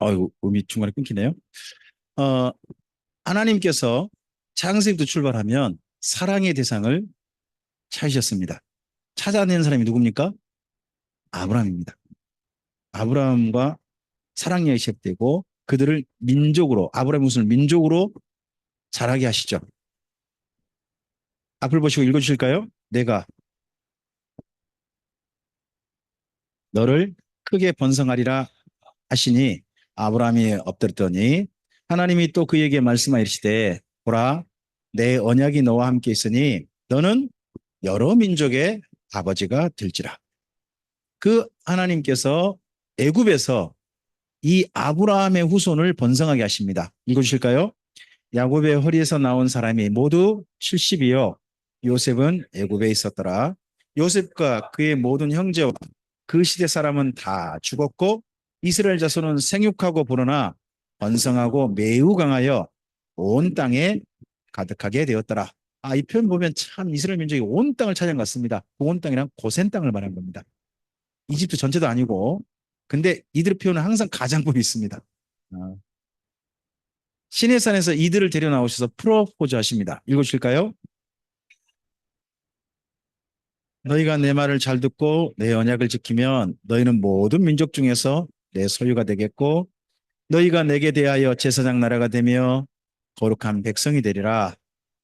아유, 음이 중간에 끊기네요. 어, 하나님께서 창세기부터 출발하면 사랑의 대상을 찾으셨습니다. 찾아낸 사람이 누굽니까? 아브라함입니다. 아브라함과 사랑 이야기 시작되고 그들을 민족으로, 아브라함 우선을 민족으로 자라게 하시죠. 앞을 보시고 읽어주실까요? 내가 너를 크게 번성하리라 하시니 아브라함이 엎드렸더니 하나님이 또 그에게 말씀하시되 보라 내 언약이 너와 함께 있으니 너는 여러 민족의 아버지가 될지라. 그 하나님께서 애굽에서 이 아브라함의 후손을 번성하게 하십니다. 읽어주실까요? 야곱의 허리에서 나온 사람이 모두 70이요. 요셉은 애굽에 있었더라. 요셉과 그의 모든 형제와 그 시대 사람은 다 죽었고 이스라엘 자손은 생육하고 불어나 번성하고 매우 강하여 온 땅에 가득하게 되었더라. 이 표현 보면 참 이스라엘 민족이 온 땅을 차지한 것 같습니다. 그 온 땅이란 고센 땅을 말한 겁니다. 이집트 전체도 아니고. 근데 이들의 표현은 항상 가장법이 있습니다. 어, 시내산에서 이들을 데려 나오셔서 프로포즈 하십니다. 읽어주실까요? 너희가 내 말을 잘 듣고 내 언약을 지키면 너희는 모든 민족 중에서 내 소유가 되겠고 너희가 내게 대하여 제사장 나라가 되며 거룩한 백성이 되리라.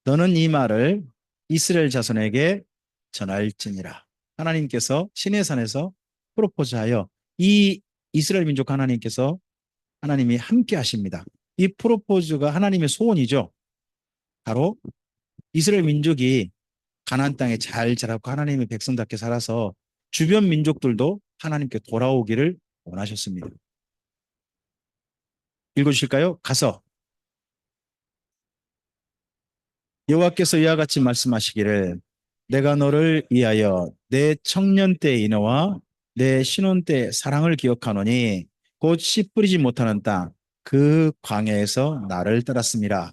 너는 이 말을 이스라엘 자손에게 전할지니라. 하나님께서 시내산에서 프로포즈하여 이 이스라엘 민족 하나님이 함께 하십니다. 이 프로포즈가 하나님의 소원이죠. 바로 이스라엘 민족이 가나안 땅에 잘 자라고 하나님의 백성답게 살아서 주변 민족들도 하나님께 돌아오기를 원하셨습니다. 읽어주실까요? 가서 여호와께서 이와 같이 말씀하시기를 내가 너를 위하여 내 청년 때의 인애와 내 신혼 때의 사랑을 기억하노니 곧 씨 뿌리지 못하는 땅 그 광야에서 나를 따랐습니다.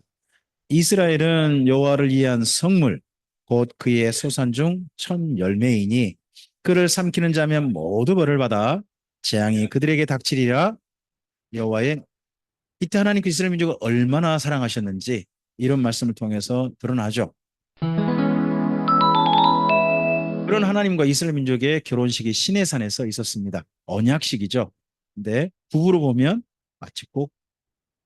이스라엘은 여호와를 위한 성물 곧 그의 소산 중 첫 열매이니 그를 삼키는 자면 모두 벌을 받아 재앙이 그들에게 닥치리라. 여호와의 이때 하나님께서 이스라엘 민족을 얼마나 사랑하셨는지 이런 말씀을 통해서 드러나죠. 그런 하나님과 이스라엘 민족의 결혼식이 시내산에서 있었습니다. 언약식이죠. 근데 북으로 보면 마치 꼭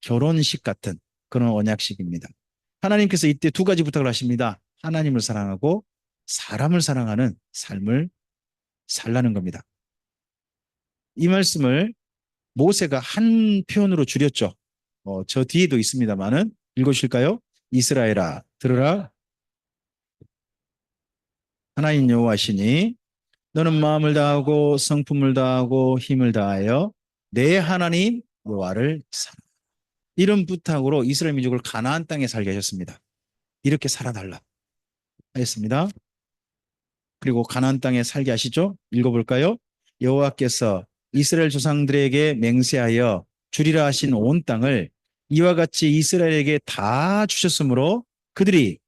결혼식 같은 그런 언약식입니다. 하나님께서 이때 두 가지 부탁을 하십니다. 하나님을 사랑하고 사람을 사랑하는 삶을 살라는 겁니다. 이 말씀을 모세가 한 표현으로 줄였죠. 저 뒤에도 있습니다만은 읽으실까요? 이스라엘아 들으라 하나님 여호와시니 너는 마음을 다하고 성품을 다하고 힘을 다하여 내 하나님 여호와를 사랑. 이런 부탁으로 이스라엘 민족을 가나안 땅에 살게 하셨습니다. 이렇게 살아달라 하였습니다. 그리고 가나안 땅에 살게 하시죠. 읽어볼까요? 여호와께서 이스라엘 조상들에게 맹세하여 주리라 하신 온 땅을 이와 같이 이스라엘에게 다 주셨으므로 그들이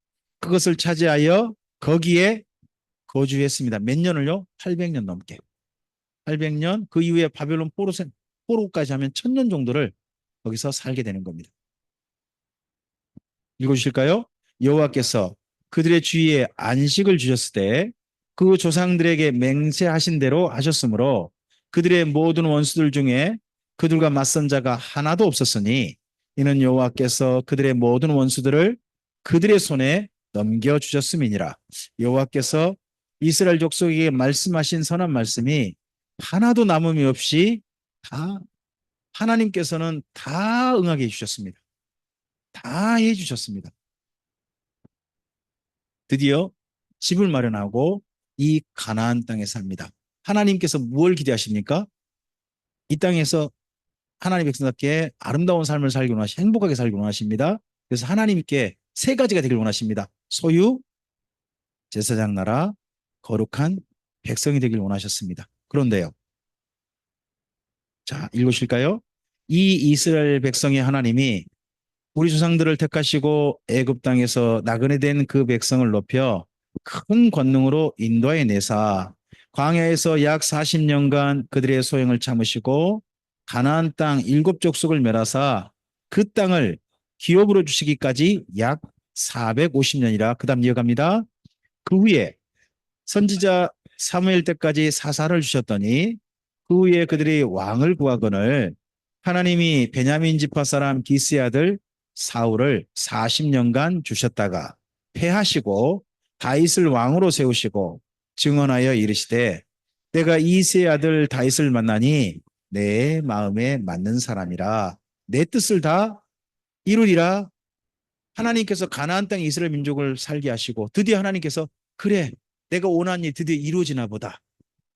그것을 차지하여 거기에 거주했습니다. 몇 년을요? 800년 넘게. 800년 그 이후에 바벨론 포로까지 하면 1000년 정도를 거기서 살게 되는 겁니다. 읽어주실까요? 여호와께서 그들의 주위에 안식을 주셨을 때 그 조상들에게 맹세하신 대로 하셨으므로 그들의 모든 원수들 중에 그들과 맞선 자가 하나도 없었으니 이는 여호와께서 그들의 모든 원수들을 그들의 손에 넘겨주셨음이니라. 여호와께서 이스라엘 족속에게 말씀하신 선한 말씀이 하나도 남음이 없이 다 하나님께서는 다 응하게 해주셨습니다. 다 해주셨습니다. 드디어 집을 마련하고 이 가나안 땅에 삽니다. 하나님께서 무엇을 기대하십니까? 이 땅에서 하나님 백성답게 아름다운 삶을 살기 원하시고 행복하게 살기 원하십니다. 그래서 하나님께 세 가지가 되길 원하십니다. 소유, 제사장 나라, 거룩한 백성이 되길 원하셨습니다. 그런데요. 자, 읽으실까요? 이 이스라엘 백성의 하나님이 우리 조상들을 택하시고 애굽 땅에서 나그네 된 그 백성을 높여 큰 권능으로 인도해 내사 광야에서 약 40년간 그들의 소형을 참으시고 가나안 땅 일곱 족속을 멸하사 그 땅을 기업으로 주시기까지 약 450년이라. 그 다음 이어갑니다. 그 후에 선지자 사무엘 때까지 사사를 주셨더니 그 후에 그들이 왕을 구하거늘 하나님이 베냐민 지파 사람 기스의 아들 사울을 40년간 주셨다가 패하시고 다윗을 왕으로 세우시고 증언하여 이르시되 내가 이새의 아들 다윗을 만나니 내 마음에 맞는 사람이라 내 뜻을 다 이루리라. 하나님께서 가나안 땅 이스라엘 민족을 살게 하시고 드디어 하나님께서 그래 내가 원한 일 드디어 이루어지나 보다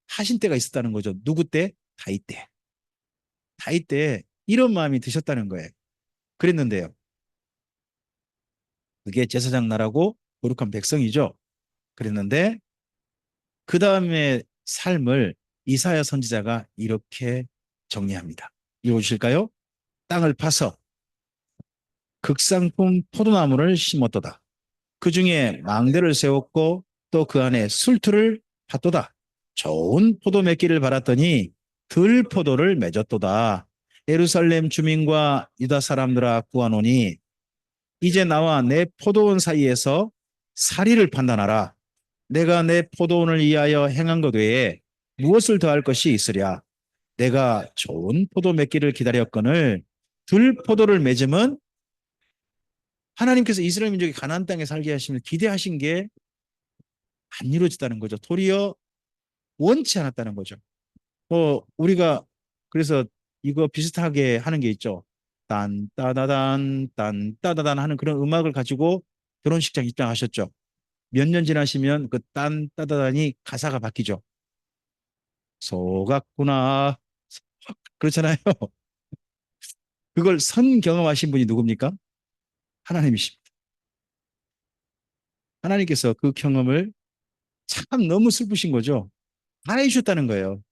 하신 때가 있었다는 거죠. 누구 때? 다윗 때. 다윗 때 이런 마음이 드셨다는 거예요. 그랬는데요. 그게 제사장 나라고 거룩한 백성이죠. 그랬는데 그 다음에 삶을 이사야 선지자가 이렇게 정리합니다. 읽어주실까요? 땅을 파서 극상품 포도나무를 심었도다. 그 중에 망대를 세웠고 또 그 안에 술투를 팠도다. 좋은 포도 맺기를 바랐더니 들 포도를 맺었도다. 예루살렘 주민과 유다 사람들아 구하노니 이제 나와 내 포도원 사이에서 사리를 판단하라. 내가 내 포도원을 위하여 행한 것 외에 무엇을 더할 것이 있으랴. 내가 좋은 포도 맺기를 기다렸거늘 들 포도를 맺음은 하나님께서 이스라엘 민족이 가나안 땅에 살게 하시면 기대하신 게 안 이루어졌다는 거죠. 도리어 원치 않았다는 거죠. 우리가 그래서 이거 비슷하게 하는 게 있죠. 딴 따다단 딴 따다단 하는 그런 음악을 가지고 결혼식장 입장하셨죠. 몇 년 지나시면 그 딴 따다단이 가사가 바뀌죠. 속았구나. 그렇잖아요. 그걸 선 경험하신 분이 누굽니까? 하나님이십니다. 하나님께서 그 경험을 참 너무 슬프신 거죠. 다 해주셨다는 거예요.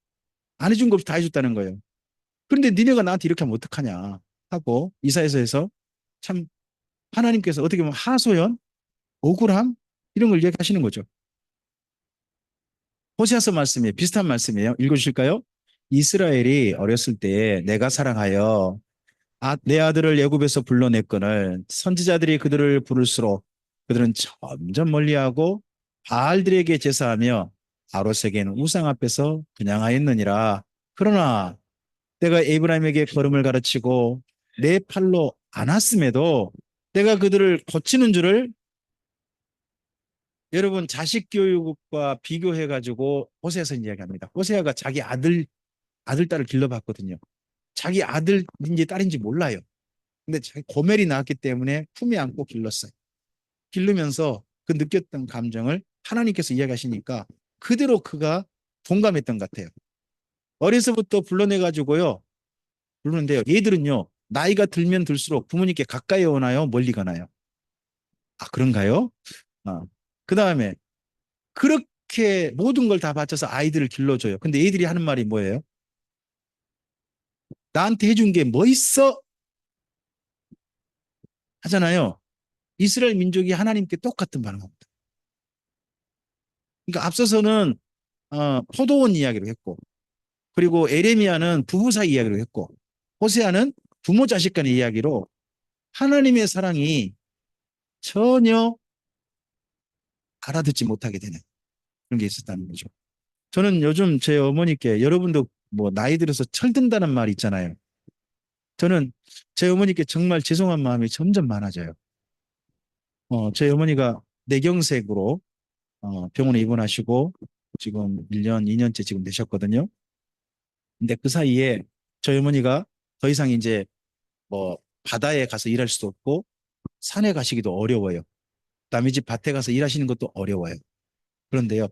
안 해준 거 없이 다 해줬다는 거예요. 그런데 니네가 나한테 이렇게 하면 어떡하냐 하고 이사에서 참 하나님께서 어떻게 보면 하소연, 억울함 이런 걸 얘기하시는 거죠. 호세아서 말씀이에요. 비슷한 말씀이에요. 읽어주실까요? 이스라엘이 어렸을 때 내가 사랑하여 내 아들을 애굽에서 불러냈거늘 선지자들이 그들을 부를수록 그들은 점점 멀리하고 바알들에게 제사하며 아롯에게는 우상 앞에서 분향하였느니라. 그러나 내가 에브라임에게 걸음을 가르치고 내 팔로 안았음에도 내가 그들을 고치는 줄을 여러분 자식 교육과 비교해 가지고 호세아서 이야기합니다. 호세아가 자기 아들 딸을 길러봤거든요. 자기 아들인지 딸인지 몰라요. 근데 고멜이 나왔기 때문에 품에 안고 길렀어요. 기르면서 그 느꼈던 감정을 하나님께서 이야기하시니까 그대로 그가 동감했던 것 같아요. 어려서부터 불러내 가지고요. 부르는데요. 얘들은요. 나이가 들면 들수록 부모님께 가까이 오나요? 멀리 가나요? 아, 그런가요? 그 다음에 그렇게 모든 걸 다 바쳐서 아이들을 길러줘요. 근데 애들이 하는 말이 뭐예요? 나한테 해준 게 뭐 있어? 하잖아요. 이스라엘 민족이 하나님께 똑같은 반응합니다. 그러니까 앞서서는 포도원 이야기로 했고, 그리고 에레미야는 부부 사이 이야기로 했고, 호세아는 부모 자식 간의 이야기로 하나님의 사랑이 전혀 알아듣지 못하게 되는 그런 게 있었다는 거죠. 저는 요즘 제 어머니께 여러분도 뭐 나이 들어서 철든다는 말 있잖아요. 저는 제 어머니께 정말 죄송한 마음이 점점 많아져요. 제 어머니가 뇌경색으로 병원에 입원하시고 지금 1년, 2년째 지금 되셨거든요. 근데 그 사이에 저희 어머니가 더 이상 이제 뭐 바다에 가서 일할 수도 없고 산에 가시기도 어려워요. 남의 집 밭에 가서 일하시는 것도 어려워요. 그런데요.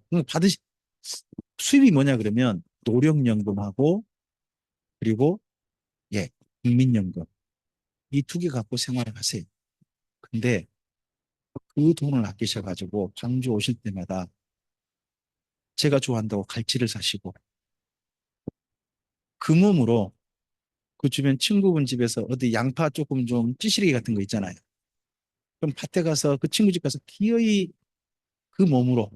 수입이 뭐냐 그러면 노령연금하고 그리고 예, 국민연금 이 두 개 갖고 생활을 하세요. 근데 그 돈을 아끼셔가지고 광주 오실 때마다 제가 좋아한다고 갈치를 사시고 그 몸으로 그 주변 친구분 집에서 어디 양파 조금 좀 찌시래기 같은 거 있잖아요. 그럼 밭에 가서 그 친구 집 가서 기어이 그 몸으로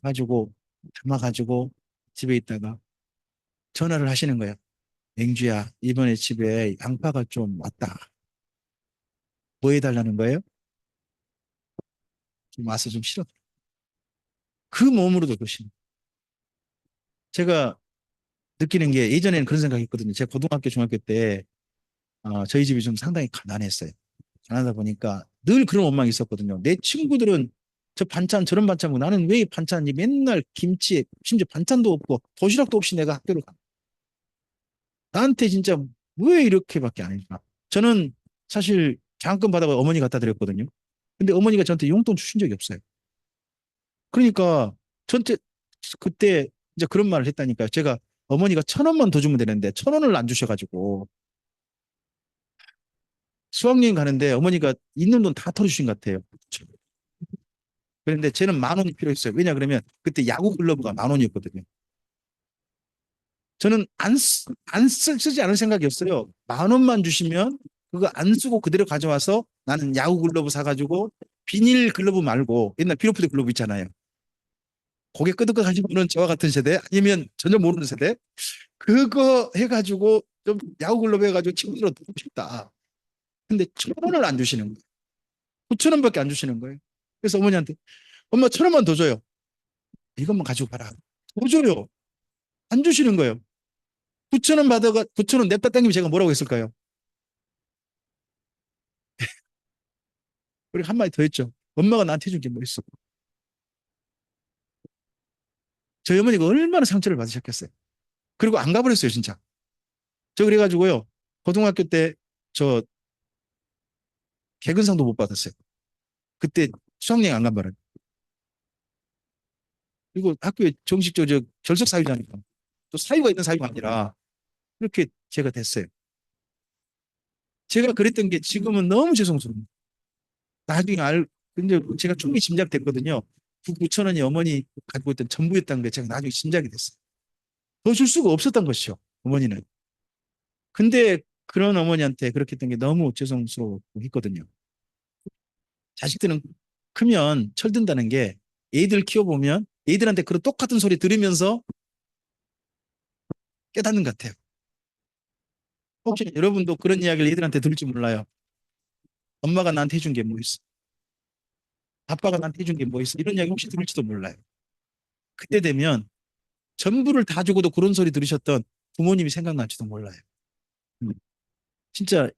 가지고 담아가지고 집에 있다가 전화를 하시는 거예요. 맹주야, 이번에 집에 양파가 좀 왔다. 뭐 해달라는 거예요? 좀 와서 좀 실어. 그 몸으로도 그러시는. 제가 느끼는 게 예전에는 그런 생각이 있거든요. 제가 고등학교, 중학교 때 저희 집이 좀 상당히 가난했어요. 가난하다 보니까 늘 그런 원망이 있었거든요. 내 친구들은 저 반찬 저런 반찬 먹고 나는 왜 반찬이 맨날 김치에 심지어 반찬도 없고 도시락도 없이 내가 학교를 가. 나한테 진짜 왜 이렇게밖에 안 해주나. 저는 사실 장학금 받아가 어머니 갖다 드렸거든요. 근데 어머니가 저한테 용돈 주신 적이 없어요. 그러니까 저한테 그때 이제 그런 말을 했다니까요. 제가 어머니가 1,000원만 더 주면 되는데 1,000원을 안 주셔가지고 수학여행 가는데 어머니가 있는 돈 다 털어주신 것 같아요. 그런데 쟤는 10,000원이 필요했어요. 왜냐 그러면 그때 야구 글러브가 10,000원이었거든요. 저는 쓰지 않을 생각이었어요. 10,000원만 주시면 그거 안 쓰고 그대로 가져와서 나는 야구 글러브 사가지고 비닐 글러브 말고 옛날 비로포드 글러브 있잖아요. 고개 끄덕끄덕 하시는 분은 저와 같은 세대 아니면 전혀 모르는 세대 그거 해가지고 좀 야구 글러브 해가지고 친구들로 보고 싶다. 근데 1,000원을 안 주시는 거예요. 9,000원밖에 안 주시는 거예요. 그래서 어머니한테 엄마 1,000원만 더 줘요. 이것만 가지고 가라. 더 줘요. 안 주시는 거예요. 9,000원 받아가 9,000원 냅다 당기면 제가 뭐라고 했을까요? 그리고 한마디 더 했죠. 엄마가 나한테 해준 게 뭐 있어? 저희 어머니가 얼마나 상처를 받으셨겠어요. 그리고 안 가버렸어요, 진짜. 저 그래가지고요. 고등학교 때 저 개근상도 못 받았어요. 그때 수학여행 안 간 바람에. 그리고 학교에 정식적으로 결석 사유자니까. 또 사유가 있는 사유가 아니라 그렇게 제가 됐어요. 제가 그랬던 게 지금은 너무 죄송스러워요. 나중에 근데 제가 충분히 짐작됐거든요. 그 9,000원이 어머니 갖고 있던 전부였다는 게 제가 나중에 짐작이 됐어요. 더 줄 수가 없었던 것이죠. 어머니는. 근데 그런 어머니한테 그렇게 했던 게 너무 죄송스러워 했거든요. 자식들은 크면 철든다는 게 애들 키워보면 애들한테 그런 똑같은 소리 들으면서 깨닫는 것 같아요. 혹시 여러분도 그런 이야기를 애들한테 들을지 몰라요. 엄마가 나한테 해준 게 뭐 있어? 아빠가 나한테 해준 게 뭐 있어? 이런 이야기 혹시 들을지도 몰라요. 그때 되면 전부를 다 주고도 그런 소리 들으셨던 부모님이 생각날지도 몰라요. 음. 진짜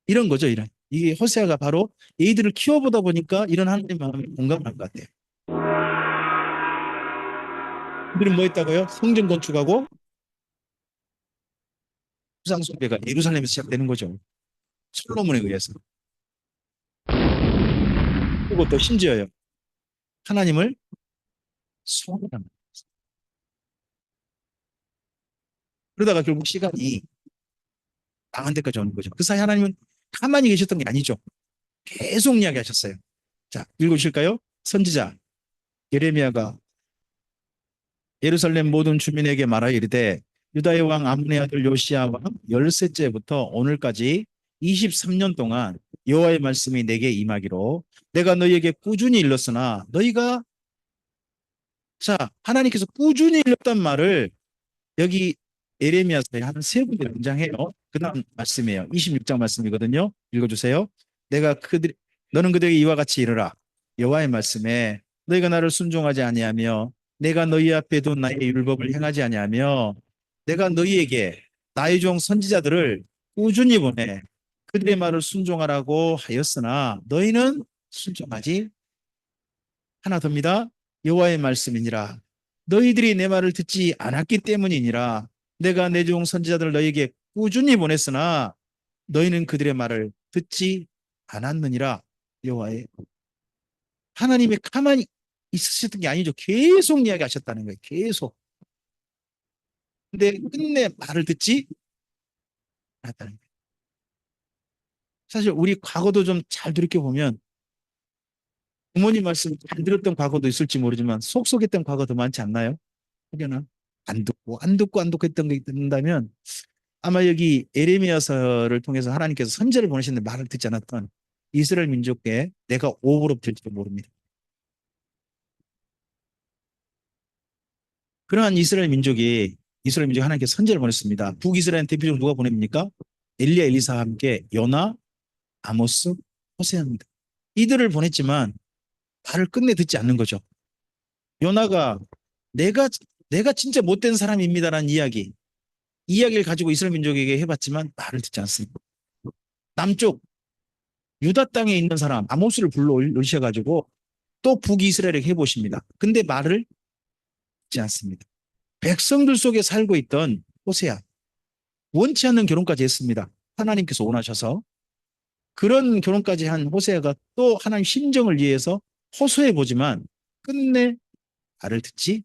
이런 거죠, 이런. 이게 호세아가 바로 애들을 키워보다 보니까 이런 하나님 마음에 공감을 한 것 같아요. 그들은 뭐 했다고요? 성전 건축하고 우상 숭배가 예루살렘에서 시작되는 거죠. 솔로몬에 의해서. 그리고 또 심지어요. 하나님을 소원합니다. 그러다가 결국 시간이 망한 데까지 오는 거죠. 그 사이 하나님은 가만히 계셨던 게 아니죠. 계속 이야기하셨어요. 자, 읽으실까요? 선지자 예레미야가 예루살렘 모든 주민에게 말하여 이르되 유다의 왕 아문의 아들 요시야와 열셋째부터 오늘까지 23년 동안 여호와의 말씀이 내게 임하기로 내가 너희에게 꾸준히 일렀으나 너희가 자 하나님께서 꾸준히 일렀단 말을 여기 예레미야서에 한 세 군데 등장해요. 그 다음 말씀이에요. 26장 말씀이거든요. 읽어주세요. 내가 너는 그들에게 이와 같이 이르라. 여호와의 말씀에 너희가 나를 순종하지 아니하며 내가 너희 앞에 둔 나의 율법을 행하지 아니하며 내가 너희에게 나의 종 선지자들을 꾸준히 보내 그들의 말을 순종하라고 하였으나 너희는 순종하지 하나 더입니다. 여호와의 말씀이니라. 너희들이 내 말을 듣지 않았기 때문이니라. 내가 내 종 선지자들을 너희에게 꾸준히 보냈으나 너희는 그들의 말을 듣지 않았느니라. 여호와의 하나님이 가만히 있으셨던 게 아니죠. 계속 이야기하셨다는 거예요. 계속. 근데 끝내 말을 듣지 않았다는 거예요. 사실 우리 과거도 좀 잘 돌이켜 보면 부모님 말씀 잘 들었던 과거도 있을지 모르지만 속속했던 과거도 많지 않나요? 혹여나 안 듣고 했던 게 있다면 아마 여기 에레미야서를 통해서 하나님께서 선지자를 보내시는데 말을 듣지 않았던 이스라엘 민족에 내가 오버롭 될지도 모릅니다. 그러한 이스라엘 민족이 이스라엘 민족에 하나님께 선지자를 보냈습니다. 북이스라엘 대표적으로 누가 보냅니까? 엘리야, 엘리사와 함께 요나, 아모스, 호세아입니다. 이들을 보냈지만 말을 끝내 듣지 않는 거죠. 요나가 내가 내가 진짜 못된 사람입니다라는 이야기를 가지고 이스라엘 민족에게 해봤지만 말을 듣지 않습니다. 남쪽 유다 땅에 있는 사람 아모스를 불러 올리셔가지고 또 북이스라엘에게 해보십니다. 근데 말을 듣지 않습니다. 백성들 속에 살고 있던 호세아, 원치 않는 결혼까지 했습니다. 하나님께서 원하셔서 그런 결혼까지 한 호세아가 또 하나님 심정을 이해해서 호소해 보지만 끝내 말을 듣지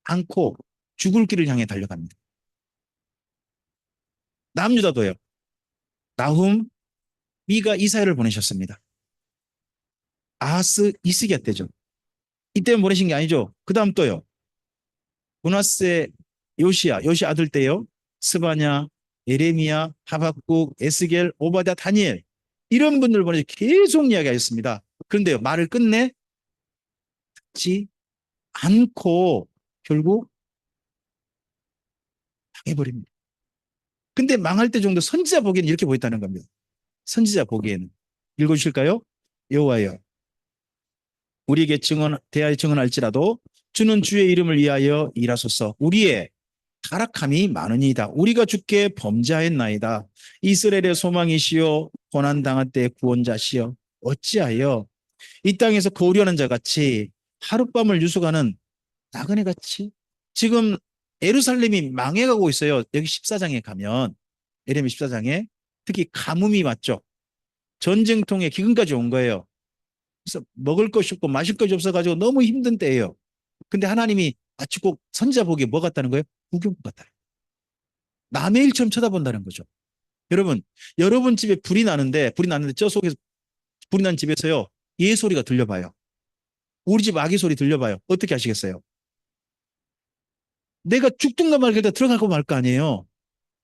않고 죽을 길을 향해 달려갑니다. 남유다도요. 나훔, 미가 이사야를 보내셨습니다. 아하스, 이스기야 때죠. 이때만 보내신 게 아니죠. 그 다음 또요. 문하세, 요시야 아들 때요. 스바냐, 예레미야, 하박국, 에스겔, 오바댜, 다니엘 이런 분들 보내서 계속 이야기하셨습니다. 그런데요. 말을 끝내 듣지 않고 결국 당해버립니다. 근데 망할 때 정도 선지자 보기에는 이렇게 보였다는 겁니다. 선지자 보기에는. 읽어주실까요? 여호와여 우리에게 대하여 증언할지라도 주는 주의 이름을 위하여 일하소서. 우리의 타락함이 많으니이다. 우리가 주께 범죄하였나이다. 이스라엘의 소망이시여 고난당할 때 구원자시여 어찌하여 이 땅에서 거우려는 자같이 하룻밤을 유숙하는 나그네같이 지금 예루살렘이 망해가고 있어요. 여기 14장에 가면 예레미야 14장에 특히 가뭄이 왔죠. 전쟁통에 기근까지 온 거예요. 그래서 먹을 것이 없고 마실 것이 없어가지고 너무 힘든 때예요. 근데 하나님이 마치 꼭 선지자 보기에 뭐 같다는 거예요? 구경 같다. 남의 일처럼 쳐다본다는 거죠. 여러분 집에 불이 나는데 저 속에서 불이 난 집에서요. 예 소리가 들려봐요. 우리 집 아기 소리 들려봐요. 어떻게 하시겠어요? 내가 죽든가 말든가 들어가고 말 거 아니에요.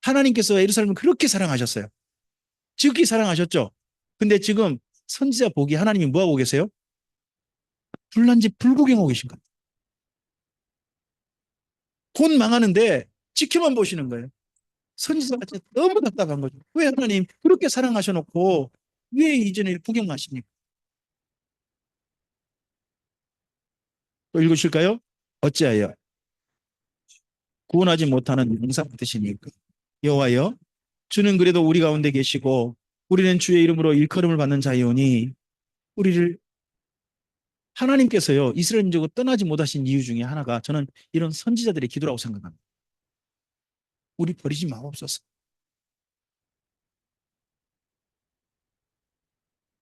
하나님께서 예루살렘을 그렇게 사랑하셨어요. 지극히 사랑하셨죠. 근데 지금 선지자 보기 하나님이 뭐 하고 계세요? 불난 집 불구경하고 계신 거예요. 곧 망하는데 지켜만 보시는 거예요. 선지자가 너무 답답한 거죠. 왜 하나님 그렇게 사랑하셔놓고 왜 이전에 구경하십니까? 또 읽으실까요? 어찌하여 구원하지 못하는 용사 같으시니까 여호와여 주는 그래도 우리 가운데 계시고 우리는 주의 이름으로 일컬음을 받는 자이오니 우리를 하나님께서요 이스라엘 민족을 떠나지 못하신 이유 중에 하나가 저는 이런 선지자들의 기도라고 생각합니다. 우리 버리지 마옵소서.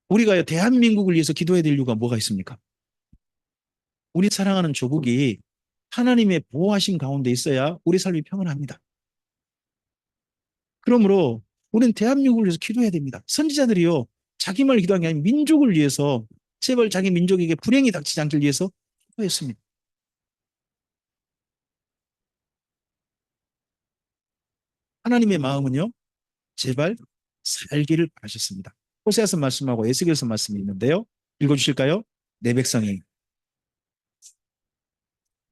우리가 대한민국을 위해서 기도해야 될 이유가 뭐가 있습니까? 우리 사랑하는 조국이 하나님의 보호하신 가운데 있어야 우리 삶이 평안합니다. 그러므로 우리는 대한민국을 위해서 기도해야 됩니다. 선지자들이요 자기만 기도한 게 아니라 민족을 위해서 제발 자기 민족에게 불행이 닥치지 않길 위해서 기도했습니다. 하나님의 마음은요 제발 살기를 바라셨습니다. 호세아서 말씀하고 에스겔서 말씀이 있는데요. 읽어주실까요? 내 백성이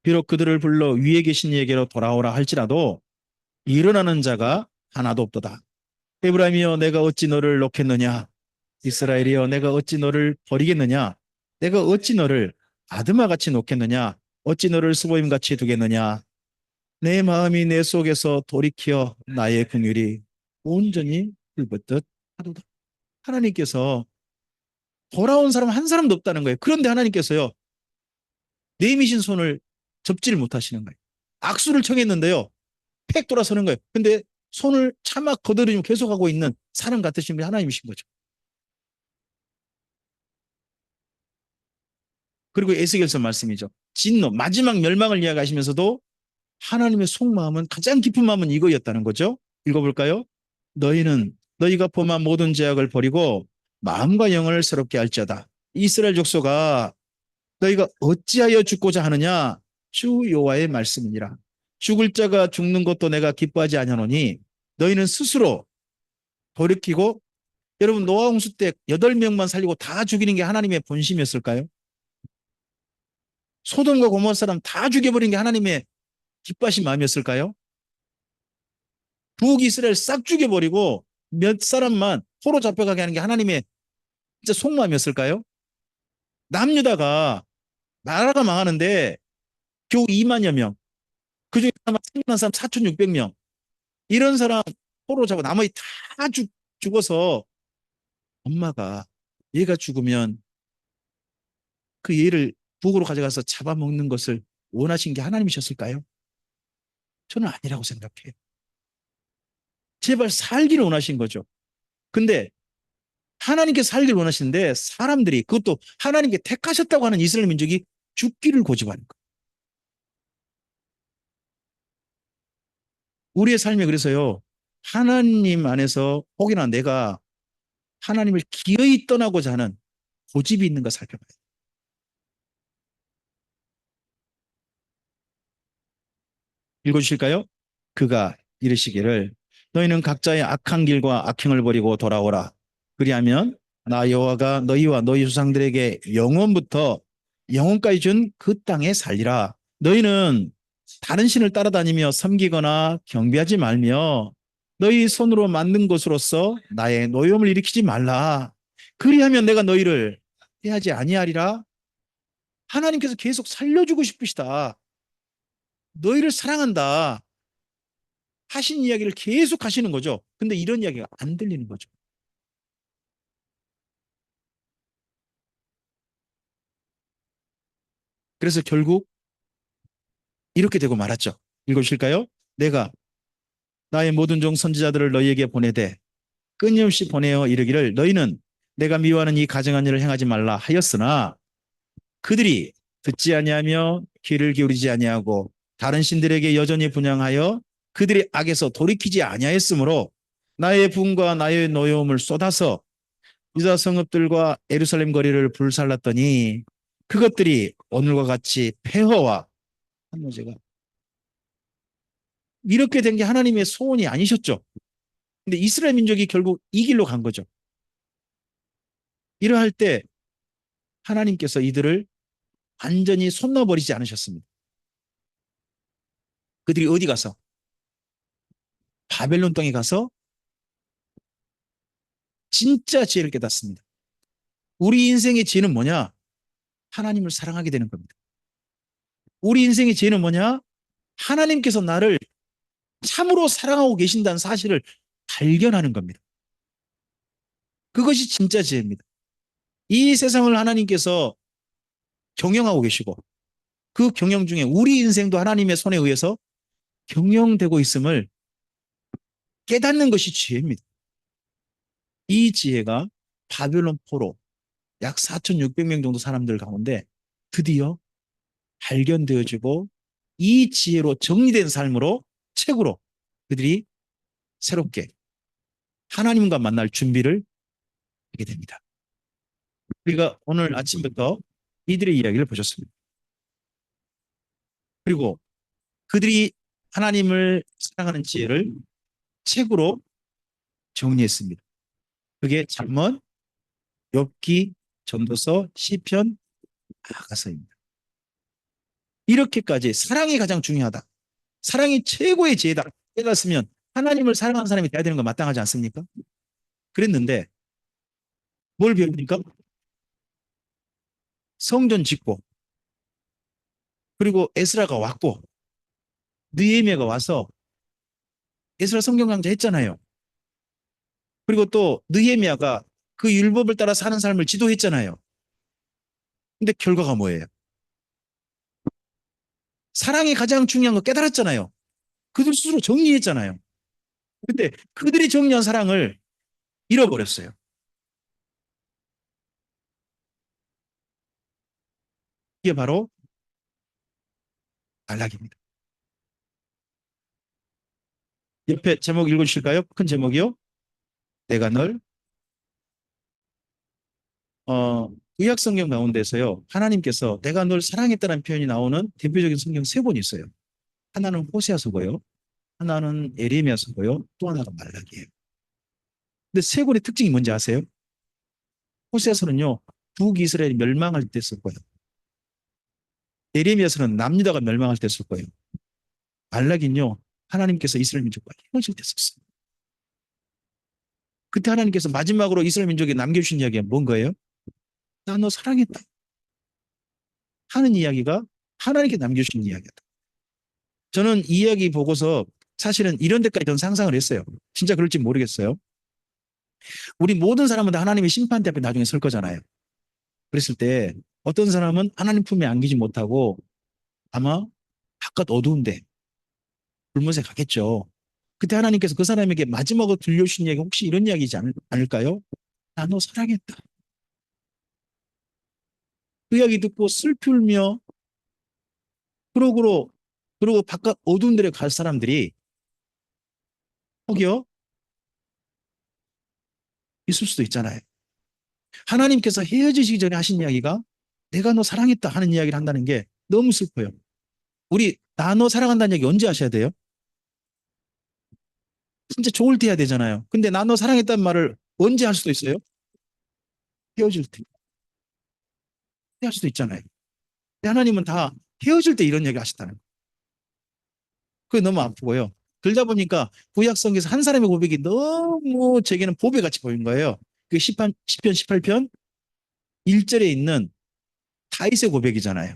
비록 그들을 불러 위에 계신 이에게로 돌아오라 할지라도 일어나는 자가 하나도 없도다. 에브라임이여 내가 어찌 너를 놓겠느냐. 이스라엘이여 내가 어찌 너를 버리겠느냐. 내가 어찌 너를 아드마같이 놓겠느냐. 어찌 너를 스보임같이 두겠느냐. 내 마음이 내 속에서 돌이켜 나의 긍휼이 온전히 불붙듯 하도다. 하나님께서 돌아온 사람 한 사람도 없다는 거예요. 그런데 하나님께서요 내미신 손을 접지를 못하시는 거예요. 악수를 청했는데요 팩 돌아서는 거예요. 근데 손을 차마 거드리며 계속하고 있는 사람 같으신 분이 하나님이신 거죠. 그리고 에스겔서 말씀이죠. 진노 마지막 멸망을 이야기하시면서도 하나님의 속마음은 가장 깊은 마음은 이거였다는 거죠. 읽어볼까요? 너희가 범한 모든 죄악을 버리고 마음과 영을 새롭게 할지어다. 이스라엘 족속아 너희가 어찌하여 죽고자 하느냐 주 여호와의 말씀이니라. 죽을 자가 죽는 것도 내가 기뻐하지 아니하노니 너희는 스스로 돌이키고 여러분 노아 홍수 때 8명만 살리고 다 죽이는 게 하나님의 본심이었을까요? 소돔과 고모라 사람 다 죽여버린 게 하나님의 기뻐하신 마음이었을까요? 북이스라엘 싹 죽여버리고 몇 사람만 포로 잡혀가게 하는 게 하나님의 진짜 속마음이었을까요? 남유다가 나라가 망하는데 겨우 2만여 명, 그중에 생존한 사람 4,600명, 이런 사람 포로 잡고 나머지 다 죽어서 엄마가 얘가 죽으면 그 얘를 북으로 가져가서 잡아먹는 것을 원하신 게 하나님이셨을까요? 저는 아니라고 생각해요. 제발 살기를 원하신 거죠. 근데 하나님께 살기를 원하시는데 사람들이, 그것도 하나님께 택하셨다고 하는 이스라엘 민족이 죽기를 고집하는 거예요. 우리의 삶에 그래서요, 하나님 안에서 혹여나 내가 하나님을 기어이 떠나고자 하는 고집이 있는가 살펴봐요. 읽어주실까요? 그가 이르시기를 너희는 각자의 악한 길과 악행을 버리고 돌아오라. 그리하면 나 여호와가 너희와 너희 조상들에게 영원부터 영원까지 준 그 땅에 살리라. 너희는 다른 신을 따라다니며 섬기거나 경배하지 말며 너희 손으로 만든 것으로서 나의 노여움을 일으키지 말라. 그리하면 내가 너희를 해하지 아니하리라. 하나님께서 계속 살려주고 싶으시다. 너희를 사랑한다 하신 이야기를 계속 하시는 거죠. 근데 이런 이야기가 안 들리는 거죠. 그래서 결국 이렇게 되고 말았죠. 읽으실까요? 내가 나의 모든 종 선지자들을 너희에게 보내되 끊임없이 보내어 이르기를 너희는 내가 미워하는 이 가증한 일을 행하지 말라 하였으나 그들이 듣지 아니하며 귀를 기울이지 아니하고 다른 신들에게 여전히 분향하여 그들이 악에서 돌이키지 아니하였으므로 나의 분과 나의 노여움을 쏟아서 유다 성읍들과 예루살렘 거리를 불살랐더니 그것들이 오늘과 같이 폐허와 한노제가 이렇게 된 게 하나님의 소원이 아니셨죠. 근데 이스라엘 민족이 결국 이 길로 간 거죠. 이러할 때 하나님께서 이들을 완전히 손 놔버리지 않으셨습니다. 그들이 어디 가서? 바벨론 땅에 가서 진짜 지혜를 깨닫습니다. 우리 인생의 지혜는 뭐냐? 하나님을 사랑하게 되는 겁니다. 우리 인생의 지혜는 뭐냐? 하나님께서 나를 참으로 사랑하고 계신다는 사실을 발견하는 겁니다. 그것이 진짜 지혜입니다. 이 세상을 하나님께서 경영하고 계시고 그 경영 중에 우리 인생도 하나님의 손에 의해서 경영되고 있음을 깨닫는 것이 지혜입니다. 이 지혜가 바벨론 포로 약 4,600명 정도 사람들 가운데 드디어 발견되어지고 이 지혜로 정리된 삶으로 책으로 그들이 새롭게 하나님과 만날 준비를 하게 됩니다. 우리가 오늘 아침부터 이들의 이야기를 보셨습니다. 그리고 그들이 하나님을 사랑하는 지혜를 책으로 정리했습니다. 그게 잠언, 욥기, 전도서, 시편, 아가서입니다. 이렇게까지 사랑이 가장 중요하다. 사랑이 최고의 지혜다. 깨닫으면 하나님을 사랑하는 사람이 돼야 되는 거 마땅하지 않습니까? 그랬는데 뭘 배웁니까? 성전 짓고 그리고 에스라가 왔고 느헤미야가 와서 에스라 성경 강좌 했잖아요. 그리고 또 느헤미야가 그 율법을 따라 사는 삶을 지도했잖아요. 근데 결과가 뭐예요? 사랑이 가장 중요한 거 깨달았잖아요. 그들 스스로 정리했잖아요. 근데 그들이 정리한 사랑을 잃어버렸어요. 이게 바로 안락입니다. 옆에 제목 읽어주실까요? 큰 제목이요. 내가 널 구약 성경 가운데서요. 하나님께서 내가 널 사랑했다는 표현이 나오는 대표적인 성경 세 번 있어요. 하나는 호세아서고요. 하나는 에레미야서고요. 또 하나가 말라기예요. 근데 세 권의 특징이 뭔지 아세요? 호세아서는요. 북이스라엘이 멸망할 때 쓸 거예요. 에레미야서는 남유다가 멸망할 때 쓸 거예요. 말라기는요, 하나님께서 이스라엘 민족과 헤어질 때 썼어요. 그때 하나님께서 마지막으로 이스라엘 민족에 남겨주신 이야기가 뭔 거예요? 나 너 사랑했다 하는 이야기가 하나님께 남겨주신 이야기다. 저는 이 이야기 보고서 사실은 이런 데까지 저는 상상을 했어요. 진짜 그럴지 모르겠어요. 우리 모든 사람은 다 하나님의 심판대 앞에 나중에 설 거잖아요. 그랬을 때 어떤 사람은 하나님 품에 안기지 못하고 아마 바깥 어두운데 불못에 가겠죠. 그때 하나님께서 그 사람에게 마지막으로 들려주신 이야기 혹시 이런 이야기지 않을까요? 나 너 사랑했다. 그 이야기 듣고 슬피 울며 그러고 바깥 어두운 데를 갈 사람들이 혹여 있을 수도 있잖아요. 하나님께서 헤어지시기 전에 하신 이야기가 내가 너 사랑했다 하는 이야기를 한다는 게 너무 슬퍼요. 우리 나 너 사랑한다는 얘기 언제 하셔야 돼요? 진짜 좋을 때 해야 되잖아요. 근데 나 너 사랑했다는 말을 언제 할 수도 있어요? 헤어질 때. 할 수도 있잖아요. 근데 하나님은 다 헤어질 때 이런 얘기 하시다는 거예요. 그게 너무 아프고요. 그러다 보니까 구약성에서 한 사람의 고백이 너무 제게는 보배같이 보인 거예요. 그 10편 18편 1절에 있는 다윗의 고백이잖아요.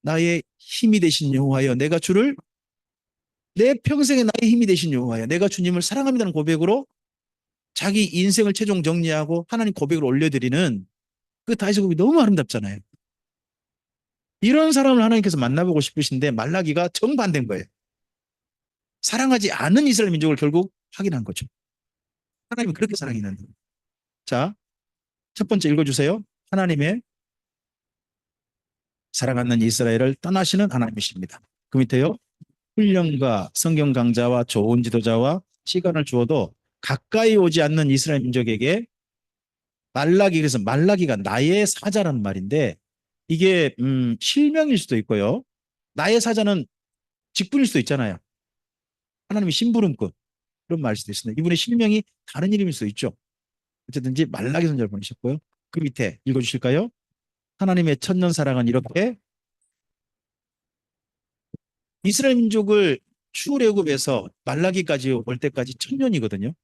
나의 힘이 되신 여호와여 내가 주를 내 평생에 나의 힘이 되신 여호와여 내가 주님을 사랑합니다는 고백으로 자기 인생을 최종 정리하고 하나님 고백을 올려드리는 그 다윗의 고백이 너무 아름답잖아요. 이런 사람을 하나님께서 만나보고 싶으신데 말라기가 정반대인 거예요. 사랑하지 않은 이스라엘 민족을 결국 확인한 거죠. 하나님이 그렇게 사랑했는데. 자, 첫 번째 읽어주세요. 하나님의 사랑하는 이스라엘을 떠나시는 하나님이십니다. 그 밑에요. 훈련과 성경 강좌와 좋은 지도자와 시간을 주어도 가까이 오지 않는 이스라엘 민족에게 말라기 그래서 말라기가 나의 사자라는 말인데 이게 실명일 수도 있고요. 나의 사자는 직분일 수도 있잖아요. 하나님의 심부름꾼 그런 말일 수도 있습니다. 이분의 실명이 다른 이름일 수도 있죠. 어쨌든지 말라기 선지자를 보내셨고요. 그 밑에 읽어주실까요? 하나님의 천년 사랑은 이렇게 이스라엘 민족을 출애굽에서 말라기까지 올 때까지 천년이거든요.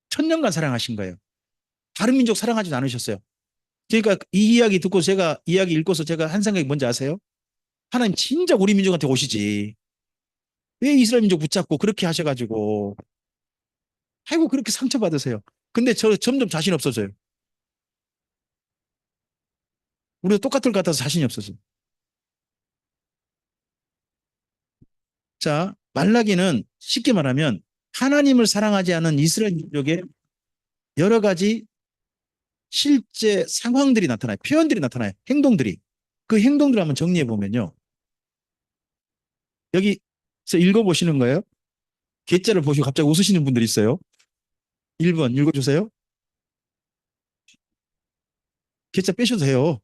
천년간 사랑하신 거예요. 다른 민족 사랑하지 않으셨어요. 그러니까 이 이야기 듣고 제가 이야기 읽고서 제가 한 생각이 뭔지 아세요? 하나님 진짜 우리 민족한테 오시지. 왜 이스라엘 민족 붙잡고 그렇게 하셔가지고 아이고 그렇게 상처받으세요. 근데 저 점점 자신 없어져요. 우리도 똑같을 것 같아서 자신이 없어져요. 자, 말라기는 쉽게 말하면 하나님을 사랑하지 않은 이스라엘 민족의 여러 가지 실제 상황들이 나타나요. 표현들이 나타나요. 행동들이. 그 행동들을 한번 정리해 보면요. 여기서 읽어보시는 거예요. 괴짜를 보시고 갑자기 웃으시는 분들이 있어요. 1번 읽어주세요. 괴짜 빼셔도 돼요.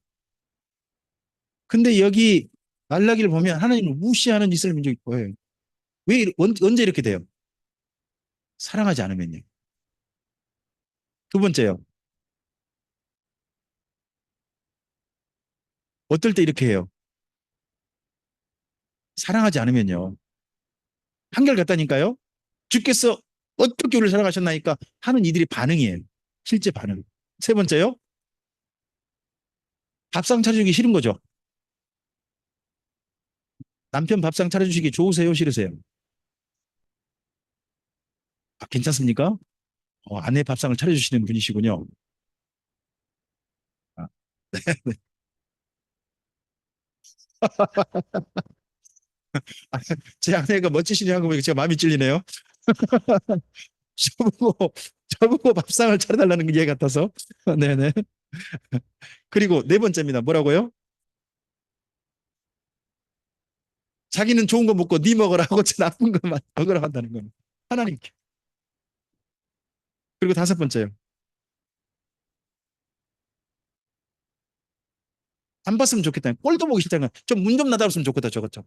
근데 여기 말라기를 보면 하나님을 무시하는 이스라엘 민족이 보여요. 왜, 언제 이렇게 돼요? 사랑하지 않으면요. 두 번째요. 어떨 때 이렇게 해요? 사랑하지 않으면요. 한결같다니까요. 주께서 어떻게 우리를 사랑하셨나니까 하는 이들이 반응이에요. 실제 반응. 세 번째요. 밥상 차려주기 싫은 거죠. 남편 밥상 차려주시기 좋으세요? 싫으세요? 아, 괜찮습니까? 아내 밥상을 차려주시는 분이시군요. 아, 제 아내가 멋지시냐고 보니까 제가 마음이 찔리네요. 저보고, 저보고 밥상을 차려달라는 얘기 같아서. 네네. 그리고 네 번째입니다. 뭐라고요? 자기는 좋은 거 먹고 네 먹으라고 저 나쁜 것만 먹으라고 한다는 겁니다. 하나님께. 그리고 다섯 번째요. 안 봤으면 좋겠다. 꼴도 보기 싫다는 좀 문 좀 나다봤으면 좋겠다. 저것 좀.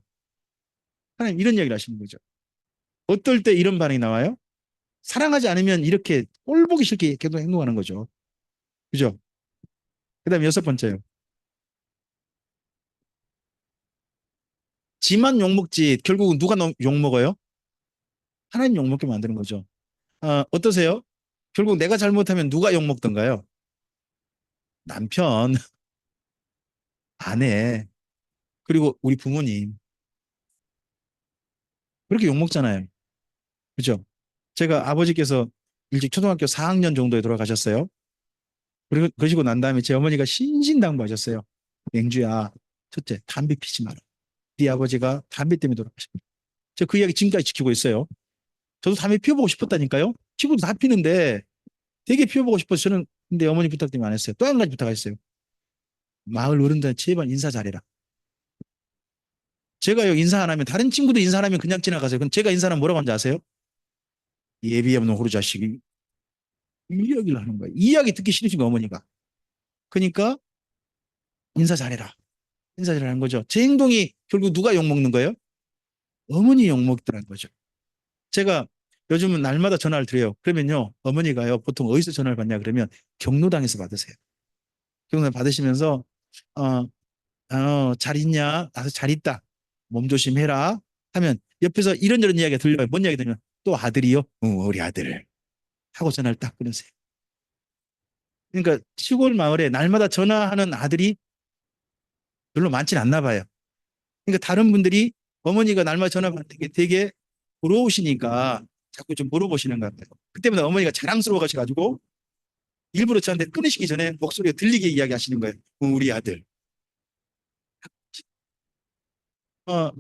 하나님 이런 이야기를 하시는 거죠. 어떨 때 이런 반응이 나와요? 사랑하지 않으면 이렇게 꼴 보기 싫게 계속 행동하는 거죠. 그죠? 그 다음에 여섯 번째요. 지만 욕먹지 결국은 누가 욕먹어요? 하나님 욕먹게 만드는 거죠. 어떠세요? 결국 내가 잘못하면 누가 욕먹던가요? 남편, 아내, 그리고 우리 부모님. 그렇게 욕먹잖아요. 그죠? 제가 아버지께서 일찍 초등학교 4학년 정도에 돌아가셨어요. 그리고 그러시고 난 다음에 제 어머니가 신신당부하셨어요. 맹주야, 첫째, 담배 피지 마라. 네 아버지가 담배 때문에 돌아가셨다. 제가 그 이야기 지금까지 지키고 있어요. 저도 담배 피워보고 싶었다니까요. 친구도 다 피는데 되게 피워보고 싶어서 저는 근데 어머니 부탁 때문에 안 했어요. 또 한 가지 부탁했어요. 마을 어른들 제발 인사 잘해라. 제가요 인사 안 하면 다른 친구도 인사 안 하면 그냥 지나가세요. 그럼 제가 인사하면 뭐라고 하는지 아세요? 예비 없는 호루 자식이 이 이야기를 하는 거예요. 이 이야기 듣기 싫으신 거 어머니가. 그러니까 인사 잘해라. 인사 잘하는 거죠. 제 행동이 결국 누가 욕먹는 거예요? 어머니 욕먹더라는 거죠. 제가 요즘은 날마다 전화를 드려요. 그러면요 어머니가요 보통 어디서 전화를 받냐 그러면 경로당에서 받으세요. 경로당 받으시면서 어, 잘 있냐? 나서 잘 있다. 몸 조심해라. 하면 옆에서 이런저런 이야기가 들려요. 뭔 이야기 들으면 또 아들이요? 우리 아들. 하고 전화를 딱 끊으세요. 그러니까 시골 마을에 날마다 전화하는 아들이 별로 많지는 않나 봐요. 그러니까 다른 분들이 어머니가 날마다 전화 받는 게 되게 부러우시니까 자꾸 좀 물어보시는 것 같아요. 그때마다 어머니가 자랑스러워 가셔가지고 일부러 저한테 끊으시기 전에 목소리가 들리게 이야기하시는 거예요. 우리 아들. 어,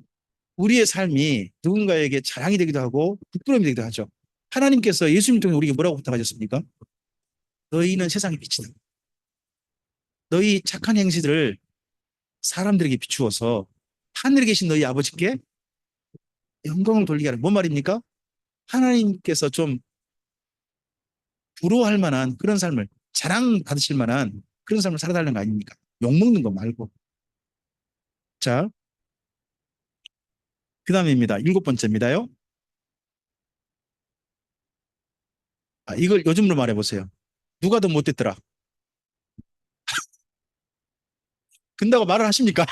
우리의 삶이 누군가에게 자랑이 되기도 하고 부끄러움이 되기도 하죠. 하나님께서 예수님 통해 우리에게 뭐라고 부탁하셨습니까? 너희는 세상의 빛이다. 너희 착한 행실을 사람들에게 비추어서 하늘에 계신 너희 아버지께 영광을 돌리게 하는 뭔 말입니까? 하나님께서 좀 부러워할 만한 그런 삶을 자랑 받으실 만한 그런 삶을 살아달라는 거 아닙니까? 욕먹는 거 말고. 자, 그 다음입니다. 일곱 번째입니다요. 이걸 요즘으로 말해보세요. 누가 더 못됐더라? 근다고 말을 하십니까?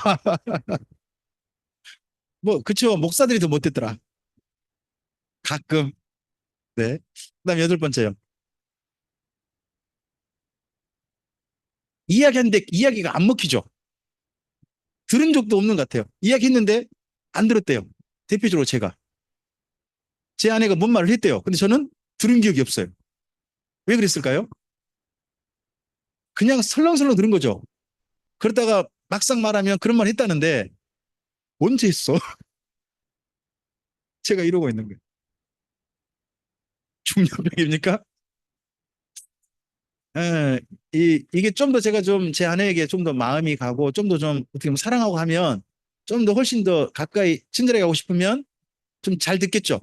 뭐, 그쵸. 목사들이 더 못됐더라. 가끔. 네. 그 다음 여덟 번째요. 이야기하는데 이야기가 안 먹히죠. 들은 적도 없는 것 같아요. 이야기했는데 안 들었대요. 대표적으로 제가. 제 아내가 뭔 말을 했대요. 근데 저는 들은 기억이 없어요. 왜 그랬을까요? 그냥 설렁설렁 들은 거죠. 그러다가 막상 말하면 그런 말 했다는데 언제 했어? 제가 이러고 있는 거예요. 중년병입니까? 예, 이게 좀 더 제가 좀 제 아내에게 좀 더 마음이 가고 좀 더 좀 어떻게 보면 사랑하고 하면 좀 더 훨씬 더 가까이 친절하게 가고 싶으면 좀 잘 듣겠죠.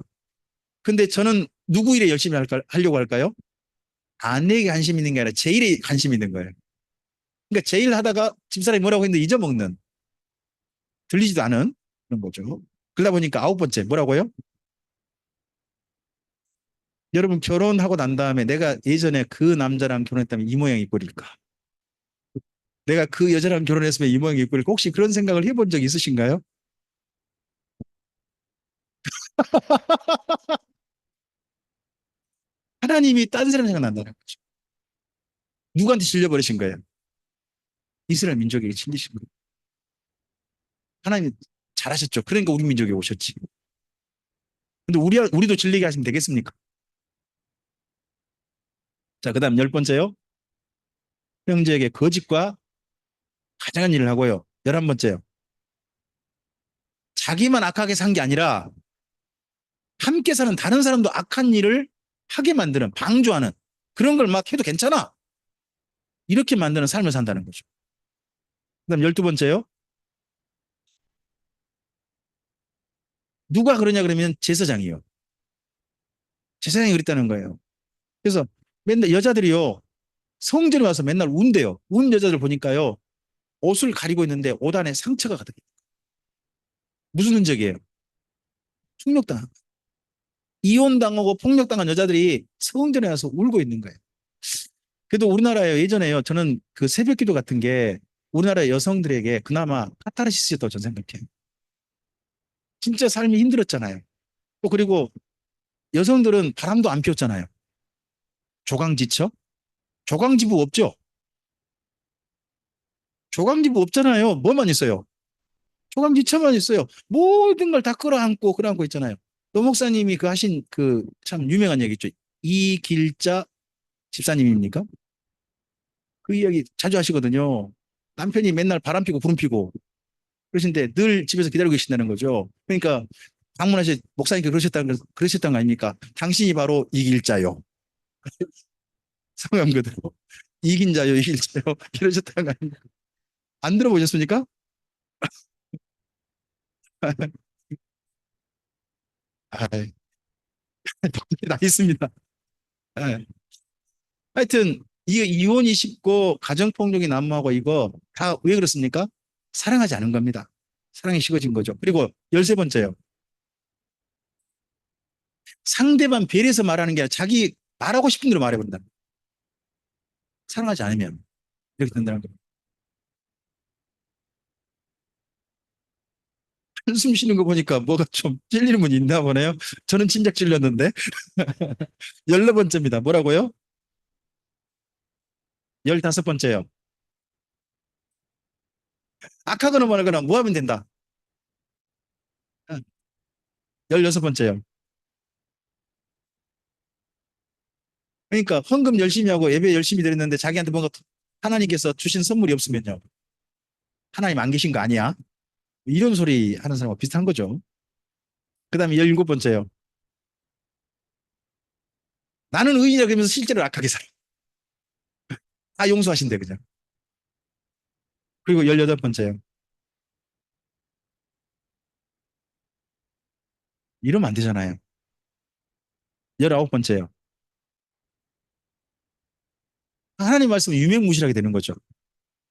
근데 저는 누구 일에 열심히 하려고 할까요? 아내에게 관심 있는 게 아니라 제 일에 관심 있는 거예요. 그러니까 제 일 하다가 집사람이 뭐라고 했는데 잊어먹는 들리지도 않은 그런 거죠. 그러다 보니까 아홉 번째 뭐라고요? 여러분 결혼하고 난 다음에 내가 예전에 그 남자랑 결혼했다면 이 모양이 꼴일까? 내가 그 여자랑 결혼했으면 이 모양이 꼴일까? 혹시 그런 생각을 해본 적 있으신가요? 하나님이 딴 사람 생각난다는 거죠. 누구한테 질려버리신 거예요? 이스라엘 민족에게 질리신 거예요. 하나님이 잘하셨죠. 그러니까 우리 민족에 오셨지. 근데 우리도 질리게 하시면 되겠습니까? 자, 그 다음 열 번째요. 형제에게 거짓과 가장한 일을 하고요. 열한 번째요. 자기만 악하게 산 게 아니라 함께 사는 다른 사람도 악한 일을 하게 만드는, 방조하는 그런 걸 막 해도 괜찮아. 이렇게 만드는 삶을 산다는 거죠. 그 다음 열두 번째요. 누가 그러냐 그러면 제사장이요. 제사장이 그랬다는 거예요. 그래서 맨날 여자들이요. 성전에 와서 맨날 운대요. 운 여자들 보니까요. 옷을 가리고 있는데 옷 안에 상처가 가득해요. 무슨 흔적이에요? 폭력당. 이혼당하고 폭력당한 여자들이 성전에 와서 울고 있는 거예요. 그래도 우리나라에 예전에요. 저는 그 새벽기도 같은 게 우리나라 여성들에게 그나마 카타르시스였다고 저는 생각해요. 진짜 삶이 힘들었잖아요. 또 그리고 여성들은 바람도 안 피웠잖아요. 조강지처? 조강지부 없죠? 조강지부 없잖아요. 뭐만 있어요? 조강지처만 있어요. 모든 걸 다 끌어안고 끌어안고 있잖아요. 노 목사님이 그 하신 그 참 유명한 얘기 있죠. 이길자 집사님입니까? 그 이야기 자주 하시거든요. 남편이 맨날 바람 피고 구름 피고 그러신데 늘 집에서 기다리고 계신다는 거죠. 그러니까 방문하셔 목사님께 그러셨던 거 아닙니까? 당신이 바로 이길자요. 성함 그대로 이긴 자요, 이길 자요 이러셨다는 거 아닙니까? 안 들어보셨습니까? 아, 나 있습니다. 예. 하여튼 이 이혼이 쉽고 가정폭력이 난무하고 이거 다 왜 그렇습니까? 사랑하지 않은 겁니다. 사랑이 식어진 거죠. 그리고 열세 번째요. 상대방 배려해서 말하는 게 아니라 자기 말하고 싶은 대로 말해버린다. 사랑하지 않으면 이렇게 된다는 겁니다. 한숨 쉬는 거 보니까 뭐가 좀 찔리는 분이 있나 보네요. 저는 진작 찔렸는데. 열네 번째입니다. 뭐라고요? 열다섯 번째요. 악하거나 말하거나 뭐 하면 된다. 열여섯 번째요. 그러니까 헌금 열심히 하고 예배 열심히 드렸는데 자기한테 뭔가 하나님께서 주신 선물이 없으면요. 하나님 안 계신 거 아니야? 이런 소리 하는 사람과 비슷한 거죠. 그 다음에 열일곱 번째요. 나는 의인이라 그러면서 실제로 악하게 살아. 다 용서하신대 그냥. 그리고 열여덟 번째요. 이러면 안 되잖아요. 열아홉 번째요. 하나님 말씀을 유명무실하게 되는 거죠.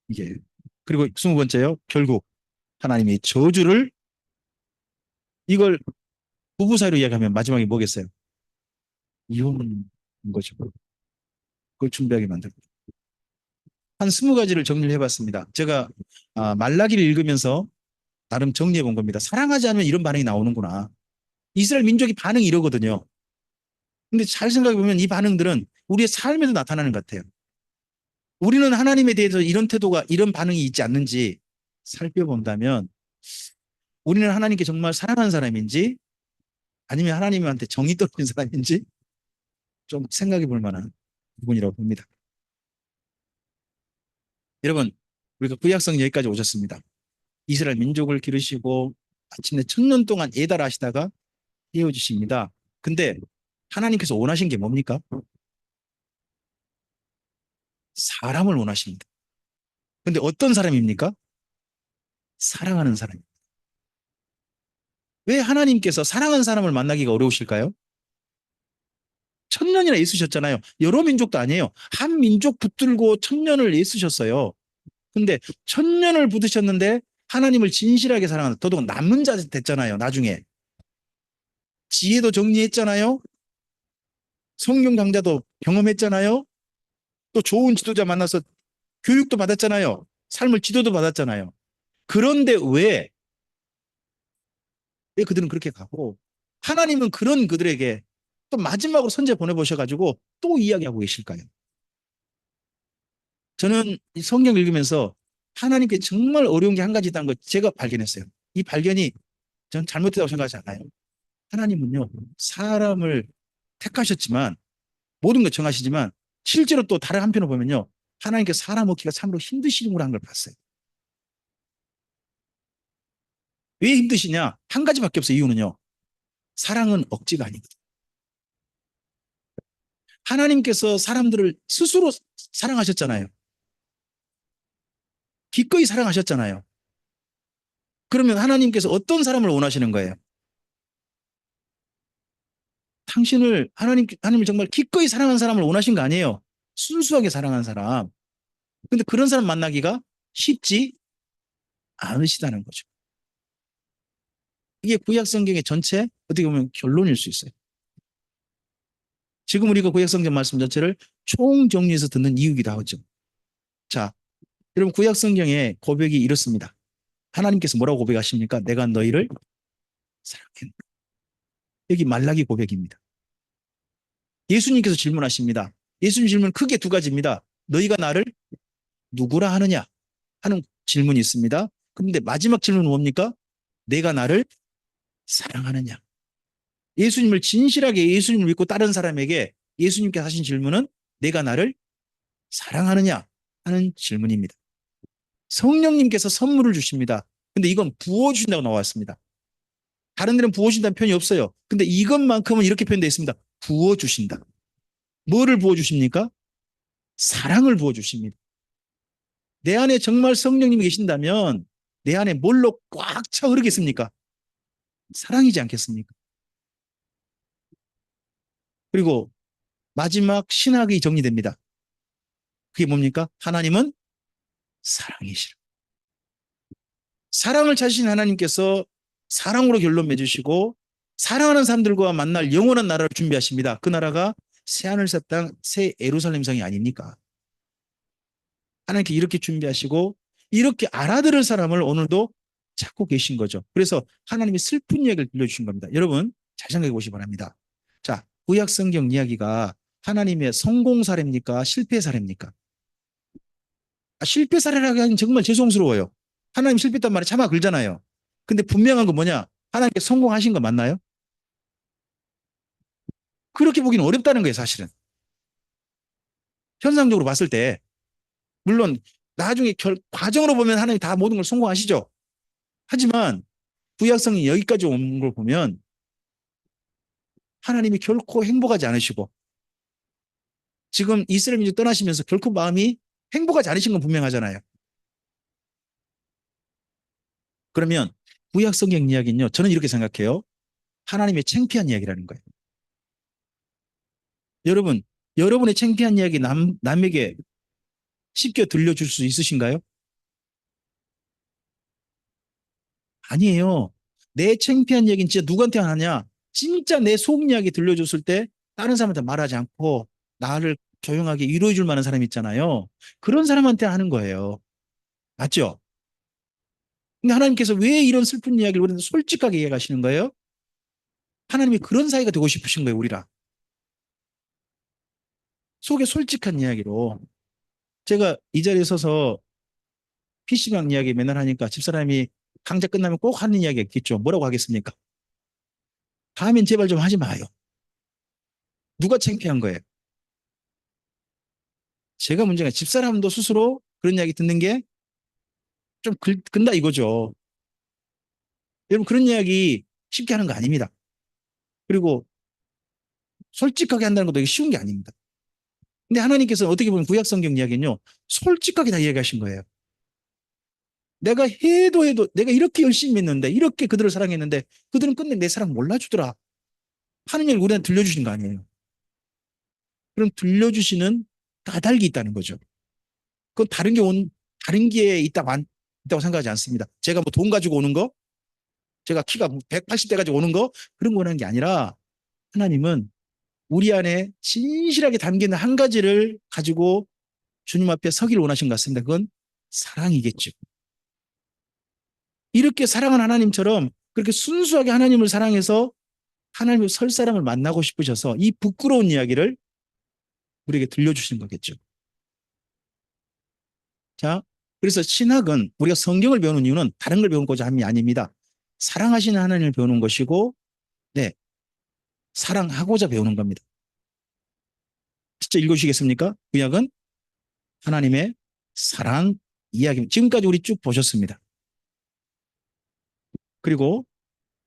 이게. 그리고 스무 번째요. 결국 하나님이 저주를 이걸 부부 사이로 이야기하면 마지막에 뭐겠어요? 이혼인 거죠. 그걸 준비하게 만들고. 한 스무 가지를 정리를 해봤습니다. 제가 말라기를 읽으면서 나름 정리해 본 겁니다. 사랑하지 않으면 이런 반응이 나오는구나. 이스라엘 민족이 반응이 이러거든요. 근데 잘 생각해 보면 이 반응들은 우리의 삶에도 나타나는 것 같아요. 우리는 하나님에 대해서 이런 태도가, 이런 반응이 있지 않는지 살펴본다면 우리는 하나님께 정말 사랑하는 사람인지 아니면 하나님한테 정이 떨어진 사람인지 좀 생각해 볼 만한 부분이라고 봅니다. 여러분, 우리가 구약성 여기까지 오셨습니다. 이스라엘 민족을 기르시고 마침내 천년 동안 애달하시다가 헤어지십니다. 근데 하나님께서 원하신 게 뭡니까? 사람을 원하십니다. 근데 어떤 사람입니까? 사랑하는 사람. 왜 하나님께서 사랑하는 사람을 만나기가 어려우실까요? 천년이나 애쓰셨잖아요. 여러 민족도 아니에요. 한 민족 붙들고 천년을 애쓰셨어요. 근데 천년을 붙으셨는데 하나님을 진실하게 사랑하는 더더욱 남은 자 됐잖아요. 나중에 지혜도 정리했잖아요. 성경 강자도 경험했잖아요. 또 좋은 지도자 만나서 교육도 받았잖아요. 삶을 지도도 받았잖아요. 그런데 왜 그들은 그렇게 가고 하나님은 그런 그들에게 또 마지막으로 선제 보내보셔가지고 또 이야기하고 계실까요? 저는 이 성경 읽으면서 하나님께 정말 어려운 게 한 가지 있다는 걸 제가 발견했어요. 이 발견이 전 잘못됐다고 생각하지 않아요. 하나님은요, 사람을 택하셨지만, 모든 걸 정하시지만, 실제로 또 다른 한편으로 보면요, 하나님께 사람 얻기가 참으로 힘드시는구나 하는 걸 봤어요. 왜 힘드시냐? 한 가지밖에 없어요. 이유는요. 사랑은 억지가 아니거든요. 하나님께서 사람들을 스스로 사랑하셨잖아요. 기꺼이 사랑하셨잖아요. 그러면 하나님께서 어떤 사람을 원하시는 거예요? 하나님을 정말 기꺼이 사랑하는 사람을 원하신 거 아니에요. 순수하게 사랑하는 사람. 근데 그런 사람 만나기가 쉽지 않으시다는 거죠. 이게 구약 성경의 전체 어떻게 보면 결론일 수 있어요. 지금 우리가 구약 성경 말씀 전체를 총정리해서 듣는 이유기도 하죠. 자, 여러분 구약 성경의 고백이 이렇습니다. 하나님께서 뭐라고 고백하십니까? 내가 너희를 사랑했노라. 여기 말라기 고백입니다. 예수님께서 질문하십니다. 예수님 질문 크게 두 가지입니다. 너희가 나를 누구라 하느냐 하는 질문이 있습니다. 그런데 마지막 질문은 뭡니까? 내가 나를 사랑하느냐. 예수님을 진실하게 예수님을 믿고 다른 사람에게 예수님께 하신 질문은 내가 나를 사랑하느냐 하는 질문입니다. 성령님께서 선물을 주십니다. 근데 이건 부어주신다고 나왔습니다. 다른 데는 부어주신다는 표현이 없어요. 근데 이것만큼은 이렇게 표현되어 있습니다. 부어주신다. 뭐를 부어주십니까? 사랑을 부어주십니다. 내 안에 정말 성령님이 계신다면 내 안에 뭘로 꽉 차 흐르겠습니까? 사랑이지 않겠습니까? 그리고 마지막 신학이 정리됩니다. 그게 뭡니까? 하나님은 사랑이시라. 사랑을 찾으신 하나님께서 사랑으로 결론 맺으시고 사랑하는 사람들과 만날 영원한 나라를 준비하십니다. 그 나라가 새하늘 새 땅, 새 예루살렘 성이 아닙니까? 하나님께 이렇게 준비하시고 이렇게 알아들을 사람을 오늘도 찾고 계신 거죠. 그래서 하나님이 슬픈 이야기를 들려주신 겁니다. 여러분 잘 생각해 보시기 바랍니다. 자, 구약 성경 이야기가 하나님의 성공 사례입니까? 실패 사례입니까? 실패 사례라고 하긴 정말 죄송스러워요. 하나님 실패했단 말에 차마 걸잖아요. 근데 분명한 건 뭐냐? 하나님께 성공하신 거 맞나요? 그렇게 보기는 어렵다는 거예요, 사실은. 현상적으로 봤을 때 물론 나중에 과정으로 보면 하나님 다 모든 걸 성공하시죠. 하지만 구약성이 여기까지 온 걸 보면 하나님이 결코 행복하지 않으시고 지금 이스라엘 민족 떠나시면서 결코 마음이 행복하지 않으신 건 분명하잖아요. 그러면 구약성경 이야기는요. 저는 이렇게 생각해요. 하나님의 창피한 이야기라는 거예요. 여러분, 여러분의 창피한 이야기 남에게 쉽게 들려줄 수 있으신가요? 아니에요. 내 창피한 얘기는 진짜 누구한테 하냐? 진짜 내 속 이야기 들려줬을 때 다른 사람한테 말하지 않고 나를 조용하게 위로해 줄 만한 사람 있잖아요. 그런 사람한테 하는 거예요. 맞죠? 근데 하나님께서 왜 이런 슬픈 이야기를 우리는 솔직하게 이해하시는 거예요? 하나님이 그런 사이가 되고 싶으신 거예요, 우리랑. 속에 솔직한 이야기로. 제가 이 자리에 서서 PC방 이야기 맨날 하니까 집사람이 강좌 끝나면 꼭 하는 이야기가 있겠죠. 뭐라고 하겠습니까? 다음엔 제발 좀 하지 마요. 누가 창피한 거예요? 제가 문제가 집사람도 스스로 그런 이야기 듣는 게 좀 근다 이거죠. 여러분 그런 이야기 쉽게 하는 거 아닙니다. 그리고 솔직하게 한다는 것도 쉬운 게 아닙니다. 근데 하나님께서 어떻게 보면 구약성경 이야기는요. 솔직하게 다 이야기하신 거예요. 내가 해도 내가 이렇게 열심히 했는데 이렇게 그들을 사랑했는데 그들은 끝내 내 사랑 몰라주더라 하는 얘기를 우리한테 들려주신 거 아니에요. 그럼 들려주시는 까닭이 있다는 거죠. 그건 다른 게 있다고 생각하지 않습니다. 제가 뭐 돈 가지고 오는 거, 제가 키가 180대 가지고 오는 거, 그런 거 원하는 게 아니라 하나님은 우리 안에 진실하게 담겨 있는 한 가지를 가지고 주님 앞에 서기를 원하신 것 같습니다. 그건 사랑이겠죠. 이렇게 사랑한 하나님처럼 그렇게 순수하게 하나님을 사랑해서 하나님의 설 사람을 만나고 싶으셔서 이 부끄러운 이야기를 우리에게 들려주시는 거겠죠. 자, 그래서 신학은 우리가 성경을 배우는 이유는 다른 걸 배우고자 함이 아닙니다. 사랑하시는 하나님을 배우는 것이고, 네, 사랑하고자 배우는 겁니다. 진짜 읽어주시겠습니까? 구약은 하나님의 사랑 이야기. 지금까지 우리 쭉 보셨습니다. 그리고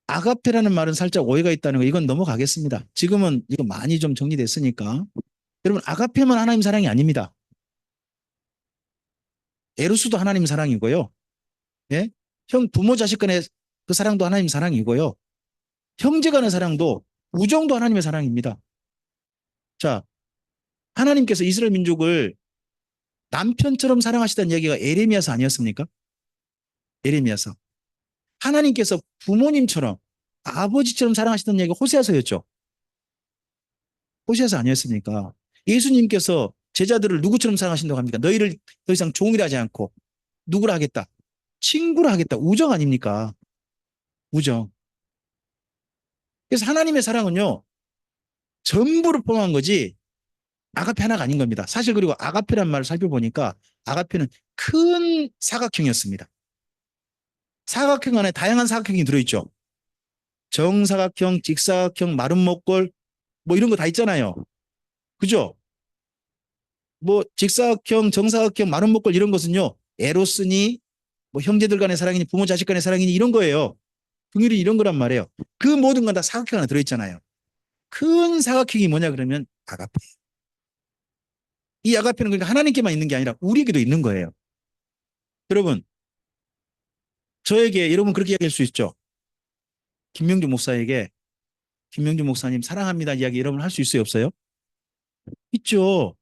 아가페라는 말은 살짝 오해가 있다는 거 이건 넘어가겠습니다. 지금은 이거 많이 좀 정리됐으니까. 여러분 아가페만 하나님 사랑이 아닙니다. 에루스도 하나님 사랑이고요. 예? 형 부모 자식 간의 그 사랑도 하나님 사랑이고요. 형제 간의 사랑도 우정도 하나님의 사랑입니다. 자, 하나님께서 이스라엘 민족을 남편처럼 사랑하시다는 얘기가 에레미야서 아니었습니까? 에레미야서. 하나님께서 부모님처럼 아버지처럼 사랑하시던 얘기가 호세아서였죠. 호세아서 아니었습니까? 예수님께서 제자들을 누구처럼 사랑하신다고 합니까? 너희를 더 이상 종이라 하지 않고 누구라 하겠다? 친구라 하겠다. 우정 아닙니까? 우정. 그래서 하나님의 사랑은요, 전부를 포함한 거지 아가페 하나가 아닌 겁니다. 사실 그리고 아가페란 말을 살펴보니까 아가페는 큰 사각형이었습니다. 사각형 안에 다양한 사각형이 들어있죠. 정사각형, 직사각형, 마른 목골 뭐 이런 거 다 있잖아요. 그죠? 뭐 직사각형, 정사각형, 마른 목골 이런 것은요. 에로스니 뭐 형제들 간의 사랑이니 부모 자식 간의 사랑이니 이런 거예요. 긍휼이 이런 거란 말이에요. 그 모든 건 다 사각형 안에 들어있잖아요. 큰 사각형이 뭐냐 그러면 아가페. 이 아가페는 그러니까 하나님께만 있는 게 아니라 우리에게도 있는 거예요. 여러분, 저에게 여러분 그렇게 이야기할 수 있죠. 김명주 목사에게 김명주 목사님 사랑합니다 이야기 여러분 할 수 있어요 없어요? 있죠.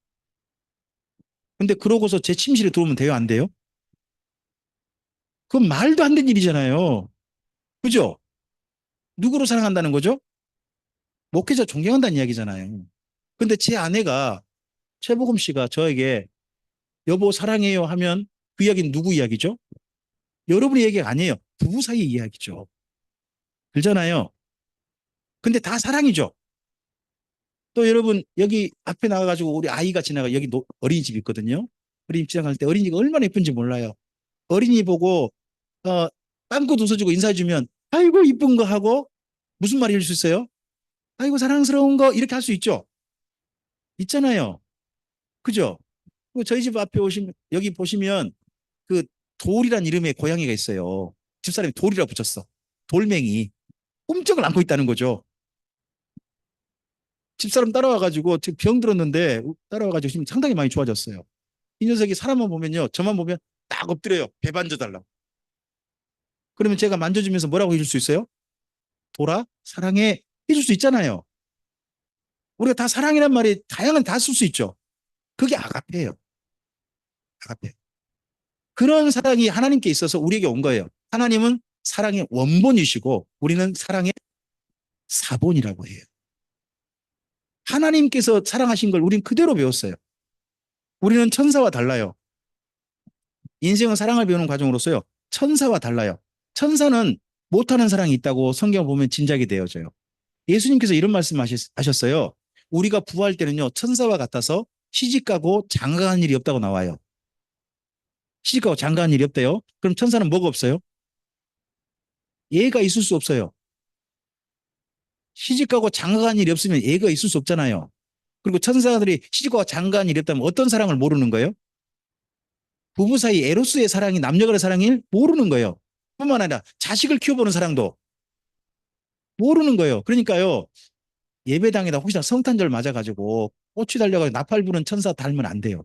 근데 그러고서 제 침실에 들어오면 돼요 안 돼요? 그건 말도 안 되는 일이잖아요. 그죠? 누구로 사랑한다는 거죠? 목회자 존경한다는 이야기잖아요. 근데 제 아내가 최복음 씨가 저에게 여보 사랑해요 하면 그 이야기는 누구 이야기죠? 여러분의 얘기가 아니에요. 부부 사이 이야기죠. 그렇잖아요. 근데 다 사랑이죠. 또 여러분 여기 앞에 나가가지고 우리 아이가 지나가 여기 어린이집 있거든요. 어린이집 지나갈 때 어린이가 얼마나 예쁜지 몰라요. 어린이 보고 빵꾸 웃어주고 인사해주면 아이고 이쁜 거 하고 무슨 말이 할수 있어요? 아이고 사랑스러운 거 이렇게 할 수 있죠. 있잖아요. 그죠? 저희 집 앞에 오시면 여기 보시면 그 돌이란 이름의 고양이가 있어요. 집사람이 돌이라 붙였어. 돌멩이. 꼼짝을 않고 있다는 거죠. 집사람 따라와가지고 지금 병 들었는데 따라와가지고 지금 상당히 많이 좋아졌어요. 이 녀석이 사람만 보면요. 저만 보면 딱 엎드려요. 배 만져달라고. 그러면 제가 만져주면서 뭐라고 해줄 수 있어요? 돌아? 사랑해? 해줄 수 있잖아요. 우리가 다 사랑이란 말이 다양한 다 쓸 수 있죠. 그게 아가페예요. 아가페. 그런 사랑이 하나님께 있어서 우리에게 온 거예요. 하나님은 사랑의 원본이시고 우리는 사랑의 사본이라고 해요. 하나님께서 사랑하신 걸 우리는 그대로 배웠어요. 우리는 천사와 달라요. 인생은 사랑을 배우는 과정으로서요. 천사와 달라요. 천사는 못하는 사랑이 있다고 성경 보면 진작이 되어져요. 예수님께서 이런 말씀 하셨어요. 우리가 부활 때는요. 천사와 같아서 시집가고 장가간 일이 없다고 나와요. 시집가고 장가간 일이 없대요. 그럼 천사는 뭐가 없어요? 예가 있을 수 없어요. 시집가고 장가간 일이 없으면 예가 있을 수 없잖아요. 그리고 천사들이 시집가고 장가간 일이 없다면 어떤 사랑을 모르는 거예요? 부부 사이 에로스의 사랑이 남녀 간의 사랑을 모르는 거예요. 뿐만 아니라 자식을 키워보는 사랑도 모르는 거예요. 그러니까요. 예배당에다 혹시나 성탄절 맞아가지고 꽃이 달려가지고 나팔 부는 천사 닮으면 안 돼요.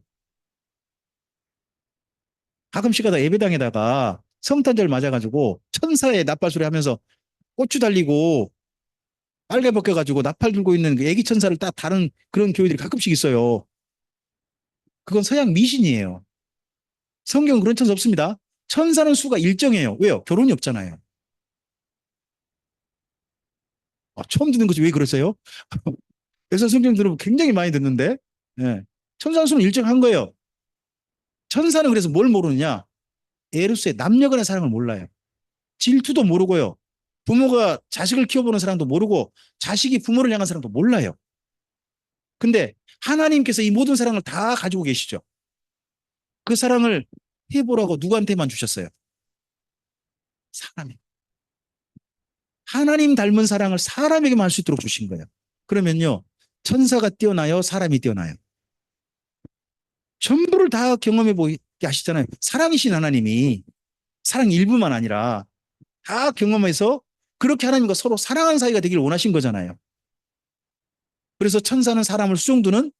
가끔씩 가다 예배당에다가 성탄절 맞아가지고 천사의 나팔 소리 하면서 꽃이 달리고 빨개 벗겨가지고 나팔 들고 있는 그 애기 천사를 딱 다른 그런 교회들이 가끔씩 있어요. 그건 서양 미신이에요. 성경은 그런 천사 없습니다. 천사는 수가 일정해요. 왜요? 결혼이 없잖아요. 처음 듣는 거지 왜 그러세요? 그래서 성경 들으면 굉장히 많이 듣는데 예. 천사는 수는 일정한 거예요. 천사는 그래서 뭘 모르느냐? 에로스의 남녀 간의 사랑을 몰라요. 질투도 모르고요. 부모가 자식을 키워보는 사람도 모르고 자식이 부모를 향한 사람도 몰라요. 근데 하나님께서 이 모든 사랑을 다 가지고 계시죠. 그 사랑을 해보라고 누구한테만 주셨어요? 사람에. 하나님 닮은 사랑을 사람에게만 할 수 있도록 주신 거예요. 그러면요. 천사가 뛰어나요? 사람이 뛰어나요? 전부를 다 경험해 보게 하시잖아요. 사랑이신 하나님이 사랑 일부만 아니라 다 경험해서 그렇게 하나님과 서로 사랑하는 사이가 되기를 원하신 거잖아요. 그래서 천사는 사람을 수용두는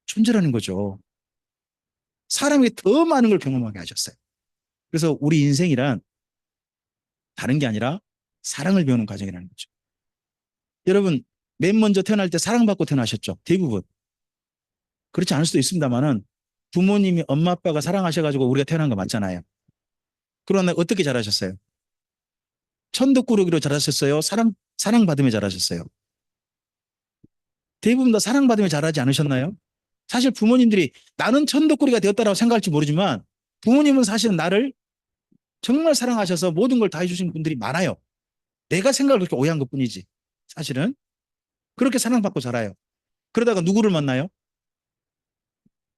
존재라는 거죠. 사람에게 더 많은 걸 경험하게 하셨어요. 그래서 우리 인생이란 다른 게 아니라 사랑을 배우는 과정이라는 거죠. 여러분, 맨 먼저 태어날 때 사랑받고 태어나셨죠? 대부분. 그렇지 않을 수도 있습니다만은 부모님이 엄마 아빠가 사랑하셔가지고 우리가 태어난 거 맞잖아요. 그러나 어떻게 자라셨어요? 천덕꾸러기로 자라셨어요? 사랑받으며 자라셨어요? 대부분 다 사랑받으며 자라지 않으셨나요? 사실 부모님들이 나는 천덕꾸러기가 되었다라고 생각할지 모르지만 부모님은 사실은 나를 정말 사랑하셔서 모든 걸 다 해주신 분들이 많아요. 내가 생각을 그렇게 오해한 것 뿐이지. 사실은. 그렇게 사랑받고 자라요. 그러다가 누구를 만나요?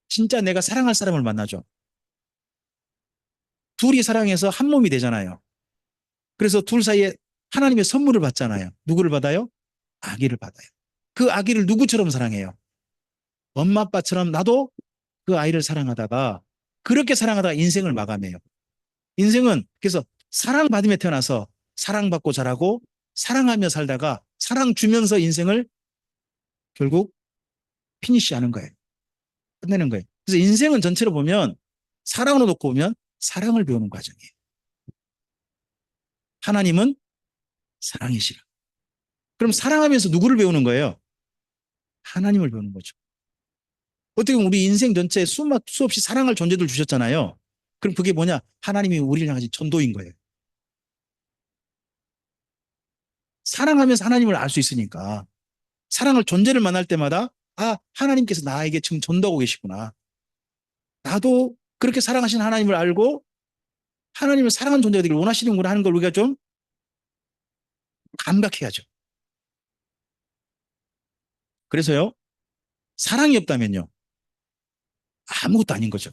진짜 내가 사랑할 사람을 만나죠. 둘이 사랑해서 한 몸이 되잖아요. 그래서 둘 사이에 하나님의 선물을 받잖아요. 누구를 받아요? 아기를 받아요. 그 아기를 누구처럼 사랑해요? 엄마 아빠처럼 나도 그 아이를 사랑하다가 그렇게 사랑하다가 인생을 마감해요. 인생은 그래서 사랑받으며 태어나서 사랑받고 자라고 사랑하며 살다가 사랑 주면서 인생을 결국 피니시하는 거예요. 끝내는 거예요. 그래서 인생은 전체로 보면 사랑으로 놓고 보면 사랑을 배우는 과정이에요. 하나님은 사랑이시라. 그럼 사랑하면서 누구를 배우는 거예요? 하나님을 배우는 거죠. 어떻게 보면 우리 인생 전체에 수없이 사랑할 존재들 주셨잖아요. 그럼 그게 뭐냐? 하나님이 우리를 향하신 전도인 거예요. 사랑하면서 하나님을 알 수 있으니까 사랑을 존재를 만날 때마다 아, 하나님께서 나에게 지금 전도하고 계시구나. 나도 그렇게 사랑하신 하나님을 알고 하나님을 사랑하는 존재가 되길 원하시는구나 하는 걸 우리가 좀 감각해야죠. 그래서요, 사랑이 없다면요, 아무것도 아닌 거죠.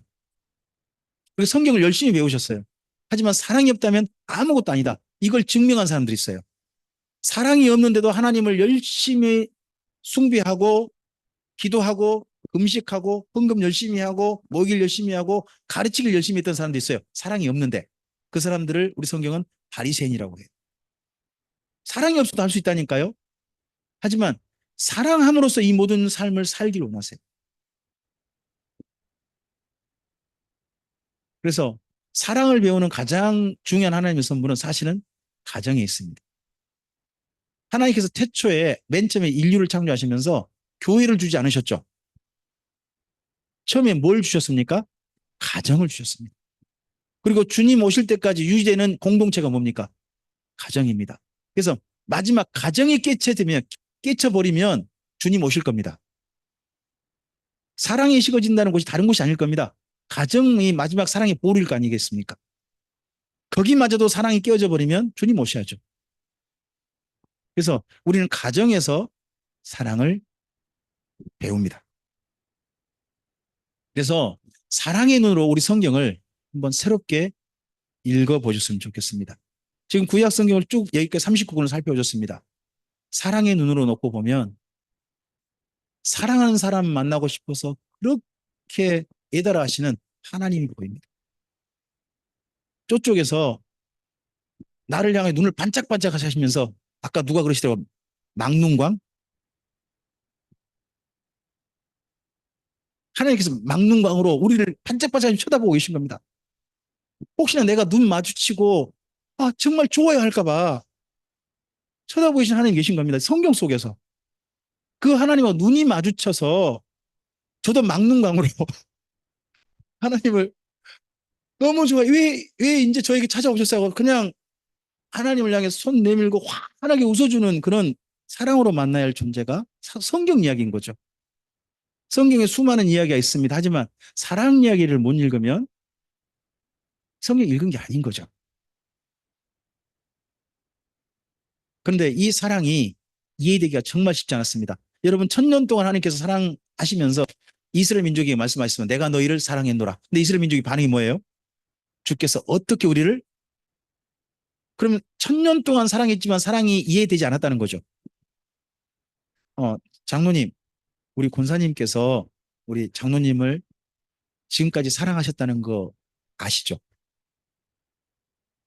그리고 성경을 열심히 배우셨어요. 하지만 사랑이 없다면 아무것도 아니다. 이걸 증명한 사람들이 있어요. 사랑이 없는데도 하나님을 열심히 숭배하고 기도하고 금식하고 헌금 열심히 하고 모길 열심히 하고 가르치기를 열심히 했던 사람도 있어요. 사랑이 없는데 그 사람들을 우리 성경은 바리새인이라고 해요. 사랑이 없어도 할 수 있다니까요. 하지만 사랑함으로써 이 모든 삶을 살기를 원하세요. 그래서 사랑을 배우는 가장 중요한 하나님의 선물은 사실은 가정에 있습니다. 하나님께서 태초에 맨 처음에 인류를 창조하시면서 교회를 주지 않으셨죠. 처음에 뭘 주셨습니까? 가정을 주셨습니다. 그리고 주님 오실 때까지 유지되는 공동체가 뭡니까? 가정입니다. 그래서 마지막 가정이 깨쳐버리면 주님 오실 겁니다. 사랑이 식어진다는 곳이 다른 곳이 아닐 겁니다. 가정이 마지막 사랑의 보루일 거 아니겠습니까? 거기마저도 사랑이 깨어져 버리면 주님 오셔야죠. 그래서 우리는 가정에서 사랑을 배웁니다. 그래서 사랑의 눈으로 우리 성경을 한번 새롭게 읽어보셨으면 좋겠습니다. 지금 구약 성경을 쭉 여기까지 39권을 살펴보셨습니다. 사랑의 눈으로 놓고 보면 사랑하는 사람 만나고 싶어서 그렇게 애달아 하시는 하나님이 보입니다. 저쪽에서 나를 향해 눈을 반짝반짝 하시면서 아까 누가 그러시더라고요. 막눈광? 하나님께서 막눈광으로 우리를 반짝반짝 쳐다보고 계신 겁니다. 혹시나 내가 눈 마주치고 아 정말 좋아야 할까봐 쳐다보시는 하나님 계신 겁니다. 성경 속에서. 그 하나님과 눈이 마주쳐서 저도 막눈광으로 하나님을 너무 좋아해. 왜 이제 저에게 찾아오셨어요? 그냥 하나님을 향해 손 내밀고 환하게 웃어주는 그런 사랑으로 만나야 할 존재가 성경 이야기인 거죠. 성경에 수많은 이야기가 있습니다. 하지만 사랑 이야기를 못 읽으면 성경 읽은 게 아닌 거죠. 그런데 이 사랑이 이해되기가 정말 쉽지 않았습니다. 여러분 천년 동안 하나님께서 사랑하시면서 이스라엘 민족에게 말씀하시면 내가 너희를 사랑했노라. 근데 이스라엘 민족의 반응이 뭐예요? 주께서 어떻게 우리를 그러면 천년 동안 사랑했지만 사랑이 이해되지 않았다는 거죠. 장로님, 우리 권사님께서 우리 장로님을 지금까지 사랑하셨다는 거 아시죠?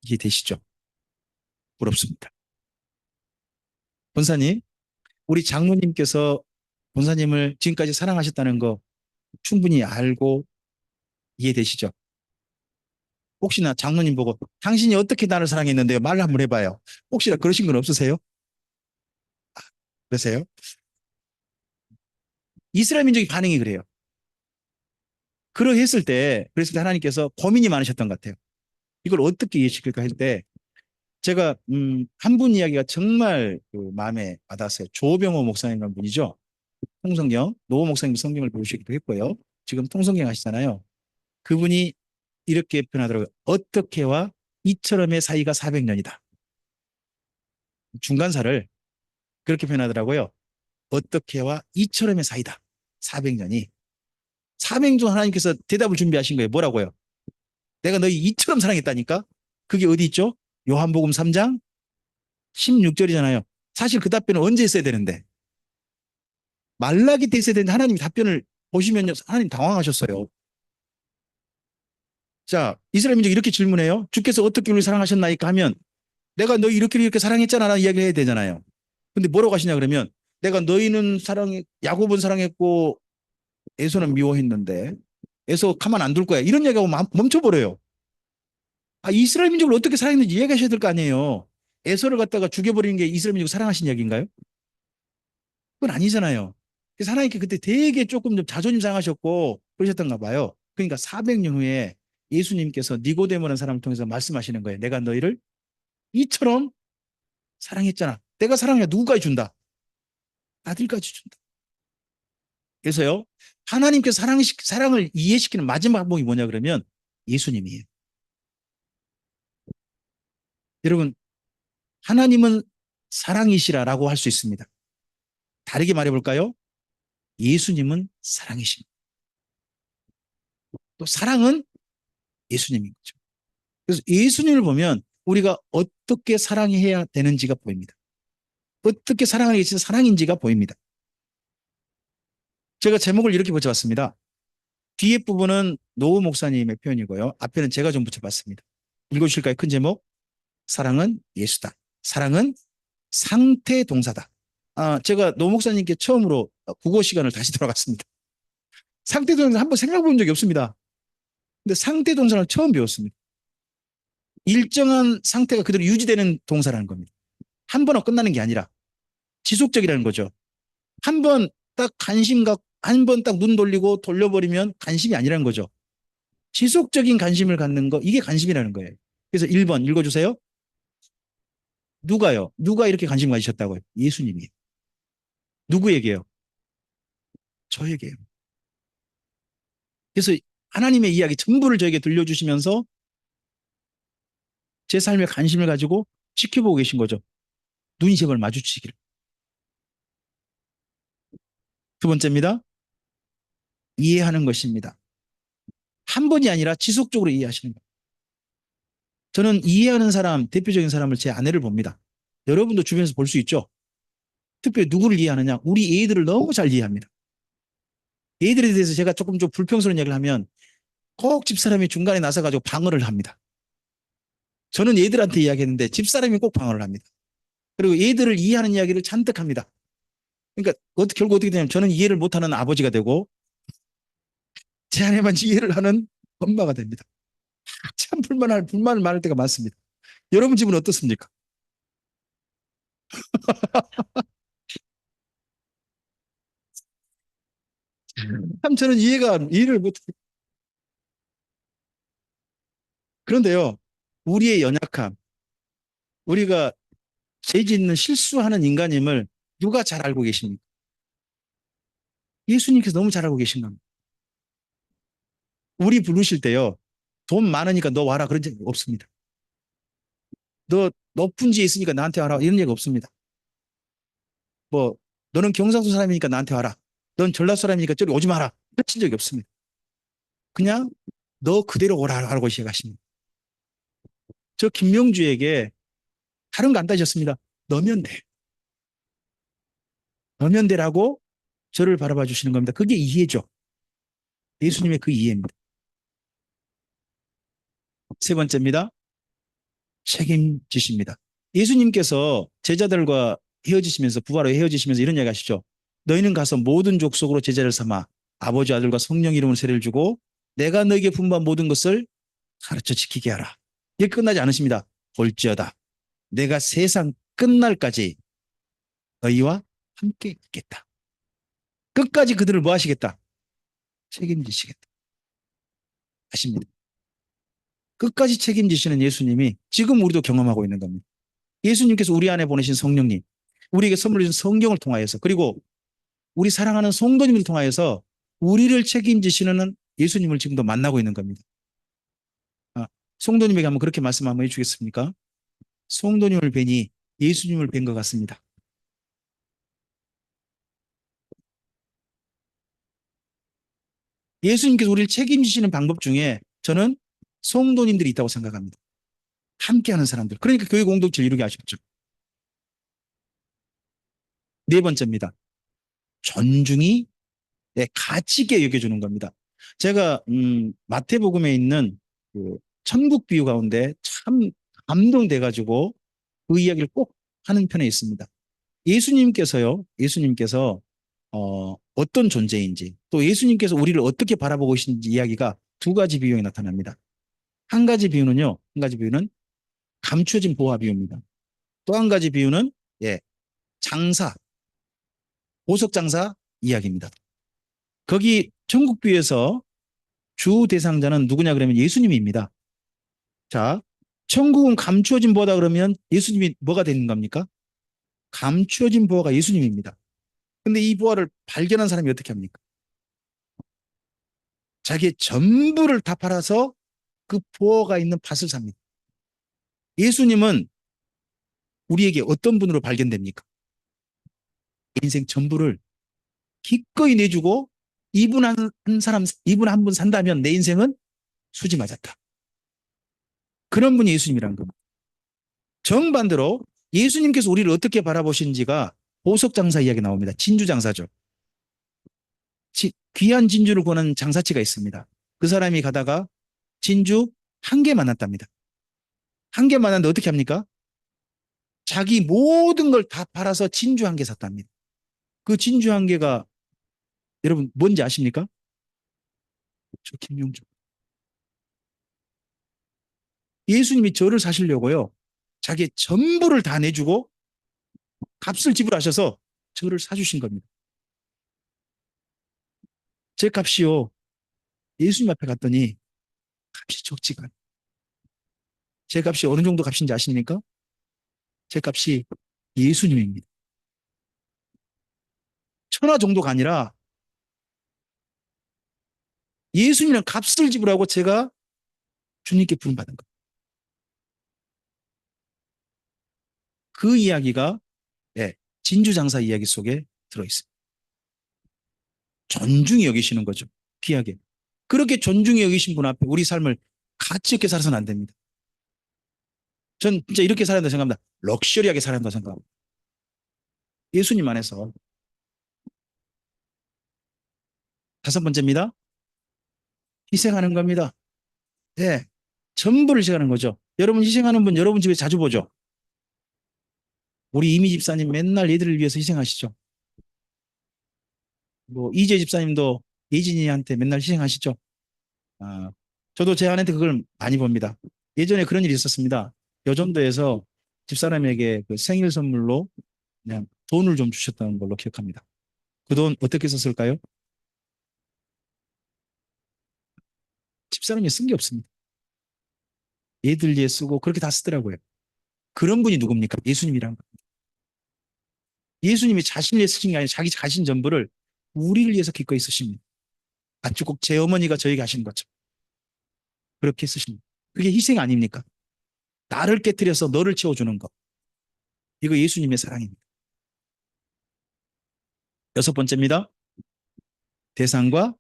이해되시죠? 부럽습니다. 권사님, 우리 장로님께서 권사님을 지금까지 사랑하셨다는 거 충분히 알고 이해되시죠? 혹시나 장로님 보고 당신이 어떻게 나를 사랑했는데요? 말 한번 해봐요. 혹시나 그러신 건 없으세요? 그러세요? 이스라엘 민족의 반응이 그래요. 그랬을 때 하나님께서 고민이 많으셨던 것 같아요. 이걸 어떻게 이해시킬까 할 때 제가 한 분 이야기가 정말 그 마음에 와닿았어요. 조병호 목사님이라는 분이죠. 통성경 노호 목사님 성경을 배우시기도 했고요. 지금 통성경 하시잖아요. 그분이 이렇게 표현하더라고요. 어떻게와 이처럼의 사이가 400년이다. 중간사를 그렇게 표현하더라고요. 어떻게와 이처럼의 사이다. 400년이. 400년 하나님께서 대답을 준비하신 거예요. 뭐라고요? 내가 너희 이처럼 사랑했다니까? 그게 어디 있죠? 요한복음 3장 16절이잖아요. 사실 그 답변은 언제 했어야 되는데? 말라기 때 있어야 되는데 하나님이 답변을 보시면요. 하나님 당황하셨어요. 자, 이스라엘 민족이 이렇게 질문해요. 주께서 어떻게 우리를 사랑하셨나이까 하면 내가 너희 이렇게 사랑했잖아 라는 이야기를 해야 되잖아요. 근데 뭐라고 하시냐 그러면 내가 너희는 야곱은 사랑했고 에서는 미워했는데 에서 가만 안 둘 거야. 이런 얘기하고 멈춰버려요. 아, 이스라엘 민족을 어떻게 사랑했는지 이야기하셔야 될 거 아니에요. 에서를 갖다가 죽여버리는 게 이스라엘 민족을 사랑하신 이야기인가요? 그건 아니잖아요. 그래서 하나님께 그때 되게 조금 좀 자존심 상하셨고 그러셨던가 봐요. 그러니까 400년 후에 예수님께서 니고데모라는 사람을 통해서 말씀하시는 거예요. 내가 너희를 이처럼 사랑했잖아. 내가 사랑해 누구까지 준다? 아들까지 준다. 그래서요. 하나님께서 사랑을 이해시키는 마지막 방법이 뭐냐 그러면 예수님이에요. 여러분 하나님은 사랑이시라라고 할 수 있습니다. 다르게 말해볼까요? 예수님은 사랑이십니다. 또 사랑은 예수님인 거죠. 그래서 예수님을 보면 우리가 어떻게 사랑해야 되는지가 보입니다. 어떻게 사랑하는 게 진짜 사랑인지가 보입니다. 제가 제목을 이렇게 붙여봤습니다. 뒤에 부분은 노우 목사님의 표현이고요. 앞에는 제가 좀 붙여봤습니다. 읽어주실까요? 큰 제목. 사랑은 예수다. 사랑은 상태 동사다. 제가 노 목사님께 처음으로 국어 시간을 다시 돌아갔습니다. 상태 동사 한번 생각해 본 적이 없습니다. 근데 상태 동사를 처음 배웠습니다. 일정한 상태가 그대로 유지되는 동사라는 겁니다. 한 번은 끝나는 게 아니라 지속적이라는 거죠. 한 번 딱 한 번 딱 눈 돌리고 돌려버리면 관심이 아니라는 거죠. 지속적인 관심을 갖는 거, 이게 관심이라는 거예요. 그래서 1번 읽어주세요. 누가요? 누가 이렇게 관심 가지셨다고요? 예수님이. 누구에게요? 저에게요. 그래서 하나님의 이야기 전부를 저에게 들려주시면서 제 삶에 관심을 가지고 지켜보고 계신 거죠. 눈이 제발 마주치기를. 두 번째입니다. 이해하는 것입니다. 한 번이 아니라 지속적으로 이해하시는 거예요. 저는 이해하는 사람, 대표적인 사람을 제 아내를 봅니다. 여러분도 주변에서 볼 수 있죠? 특별히 누구를 이해하느냐? 우리 애들을 너무 잘 이해합니다. 애들에 대해서 제가 조금 좀 불평스러운 이야기를 하면 꼭 집사람이 중간에 나서가지고 방어를 합니다. 저는 애들한테 이야기했는데 집사람이 꼭 방어를 합니다. 그리고 애들을 이해하는 이야기를 잔뜩 합니다. 그러니까 결국 어떻게 되냐면 저는 이해를 못하는 아버지가 되고 제 아내만 이해를 하는 엄마가 됩니다. 참 불만을 많을 때가 많습니다. 여러분 집은 어떻습니까? 참 저는 이해를 못. 그런데요, 우리의 연약함, 우리가 죄 짓는 실수하는 인간임을 누가 잘 알고 계십니까? 예수님께서 너무 잘 알고 계신 겁니다. 우리 부르실 때요, 돈 많으니까 너 와라 그런 적 없습니다. 너 높은 지에 있으니까 나한테 와라 이런 얘기 없습니다. 뭐 너는 경상도 사람이니까 나한테 와라. 넌 전라도 사람이니까 저리 오지 마라. 그런 적이 없습니다. 그냥 너 그대로 오라 하고 시작하십니다. 저 김명주에게 다른 거 안 따지셨습니다. 너면 돼. 너면 되라고 저를 바라봐 주시는 겁니다. 그게 이해죠. 예수님의 그 이해입니다. 세 번째입니다. 책임지십니다. 예수님께서 제자들과 헤어지시면서 부활로 헤어지시면서 이런 이야기 하시죠. 너희는 가서 모든 족속으로 제자를 삼아 아버지 아들과 성령 이름으로 세례를 주고 내가 너에게 분부한 모든 것을 가르쳐 지키게 하라. 이게 끝나지 않으십니다. 볼지어다. 내가 세상 끝날까지 너희와 함께 있겠다. 끝까지 그들을 뭐 하시겠다? 책임지시겠다. 아십니다. 끝까지 책임지시는 예수님이 지금 우리도 경험하고 있는 겁니다. 예수님께서 우리 안에 보내신 성령님, 우리에게 선물해 주신 성경을 통하여서 그리고 우리 사랑하는 성도님을 통하여서 우리를 책임지시는 예수님을 지금도 만나고 있는 겁니다. 성도님에게 한번 그렇게 말씀 한번 해주겠습니까? 성도님을 뵈니 예수님을 뵌 것 같습니다. 예수님께서 우리를 책임지시는 방법 중에 저는 성도님들이 있다고 생각합니다. 함께하는 사람들. 그러니까 교회 공동체를 이루게 하셨죠. 네 번째입니다. 존중이 가치 있게 여겨주는 겁니다. 제가 마태복음에 있는 그 천국 비유 가운데 참 감동돼가지고 그 이야기를 꼭 하는 편에 있습니다. 예수님께서 어떤 존재인지 또 예수님께서 우리를 어떻게 바라보고 계신지 이야기가 두 가지 비유에 나타납니다. 한 가지 비유는 감추어진 보화 비유입니다. 또 한 가지 비유는 예, 장사, 보석 장사 이야기입니다. 거기 천국 비유에서 주 대상자는 누구냐 그러면 예수님입니다. 자, 천국은 감추어진 보화다 그러면 예수님이 뭐가 되는 겁니까? 감추어진 보화가 예수님입니다. 근데 이 보화를 발견한 사람이 어떻게 합니까? 자기의 전부를 다 팔아서 그 보화가 있는 밭을 삽니다. 예수님은 우리에게 어떤 분으로 발견됩니까? 인생 전부를 기꺼이 내주고 이분 한 분 산다면 내 인생은 수지 맞았다. 그런 분이 예수님이란 겁니다. 정반대로 예수님께서 우리를 어떻게 바라보신지가 보석장사 이야기 나옵니다. 진주장사죠. 귀한 진주를 구하는 장사치가 있습니다. 그 사람이 가다가 진주 한 개 만났답니다. 한 개 만났는데 어떻게 합니까? 자기 모든 걸 다 팔아서 진주 한 개 샀답니다. 그 진주 한 개가 여러분 뭔지 아십니까? 저 김용주. 예수님이 저를 사시려고요. 자기 전부를 다 내주고 값을 지불하셔서 저를 사주신 겁니다. 제 값이요. 예수님 앞에 갔더니 값이 적지가 않아요. 제 값이 어느 정도 값인지 아십니까? 제 값이 예수님입니다. 천하 정도가 아니라 예수님이랑 값을 지불하고 제가 주님께 부름받은 거예요. 그 이야기가 진주장사 이야기 속에 들어있습니다. 존중히 여기시는 거죠. 귀하게. 그렇게 존중히 여기신 분 앞에 우리 삶을 가치 있게 살아서는 안 됩니다. 전 진짜 이렇게 살아야 된다고 생각합니다. 럭셔리하게 살아야 된다고 생각합니다. 예수님 안에서. 다섯 번째입니다. 희생하는 겁니다. 네. 전부를 희생하는 거죠. 여러분 희생하는 분 여러분 집에 자주 보죠. 우리 이미 집사님 맨날 얘들을 위해서 희생하시죠. 뭐 이재 집사님도 예진이한테 맨날 희생하시죠. 아, 저도 제 아내한테 그걸 많이 봅니다. 예전에 그런 일이 있었습니다. 여전도에서 집사람에게 그 생일 선물로 그냥 돈을 좀 주셨다는 걸로 기억합니다. 그 돈 어떻게 썼을까요? 집사람이 쓴 게 없습니다. 얘들 위해 쓰고 그렇게 다 쓰더라고요. 그런 분이 누굽니까? 예수님이란 거. 예수님이 자신을 위해 쓰신 게 아니라 자기 자신 전부를 우리를 위해서 기꺼이 쓰십니다. 아주 꼭 제 어머니가 저에게 하신 것처럼 그렇게 쓰십니다. 그게 희생 아닙니까? 나를 깨뜨려서 너를 채워주는 것. 이거 예수님의 사랑입니다. 여섯 번째입니다. 대상과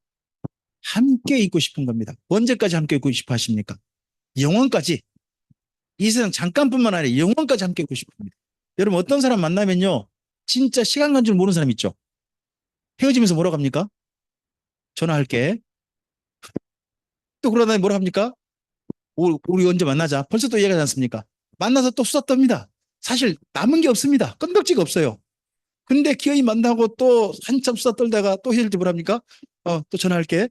함께 있고 싶은 겁니다. 언제까지 함께 있고 싶어 하십니까? 영원까지. 이 세상 잠깐뿐만 아니라 영원까지 함께 있고 싶습니다. 여러분 어떤 사람 만나면요. 진짜 시간 간 줄 모르는 사람 있죠. 헤어지면서 뭐라고 합니까? 전화할게. 또 그러다니 뭐라고 합니까? 우리 언제 만나자. 벌써 또 얘기하지 않습니까? 만나서 또 수다 떱니다. 사실 남은 게 없습니다. 건덕지가 없어요. 근데 기어이 만나고 또 한참 수다 떨다가 또 헤어질 때 뭐랍니까? 또 전화할게.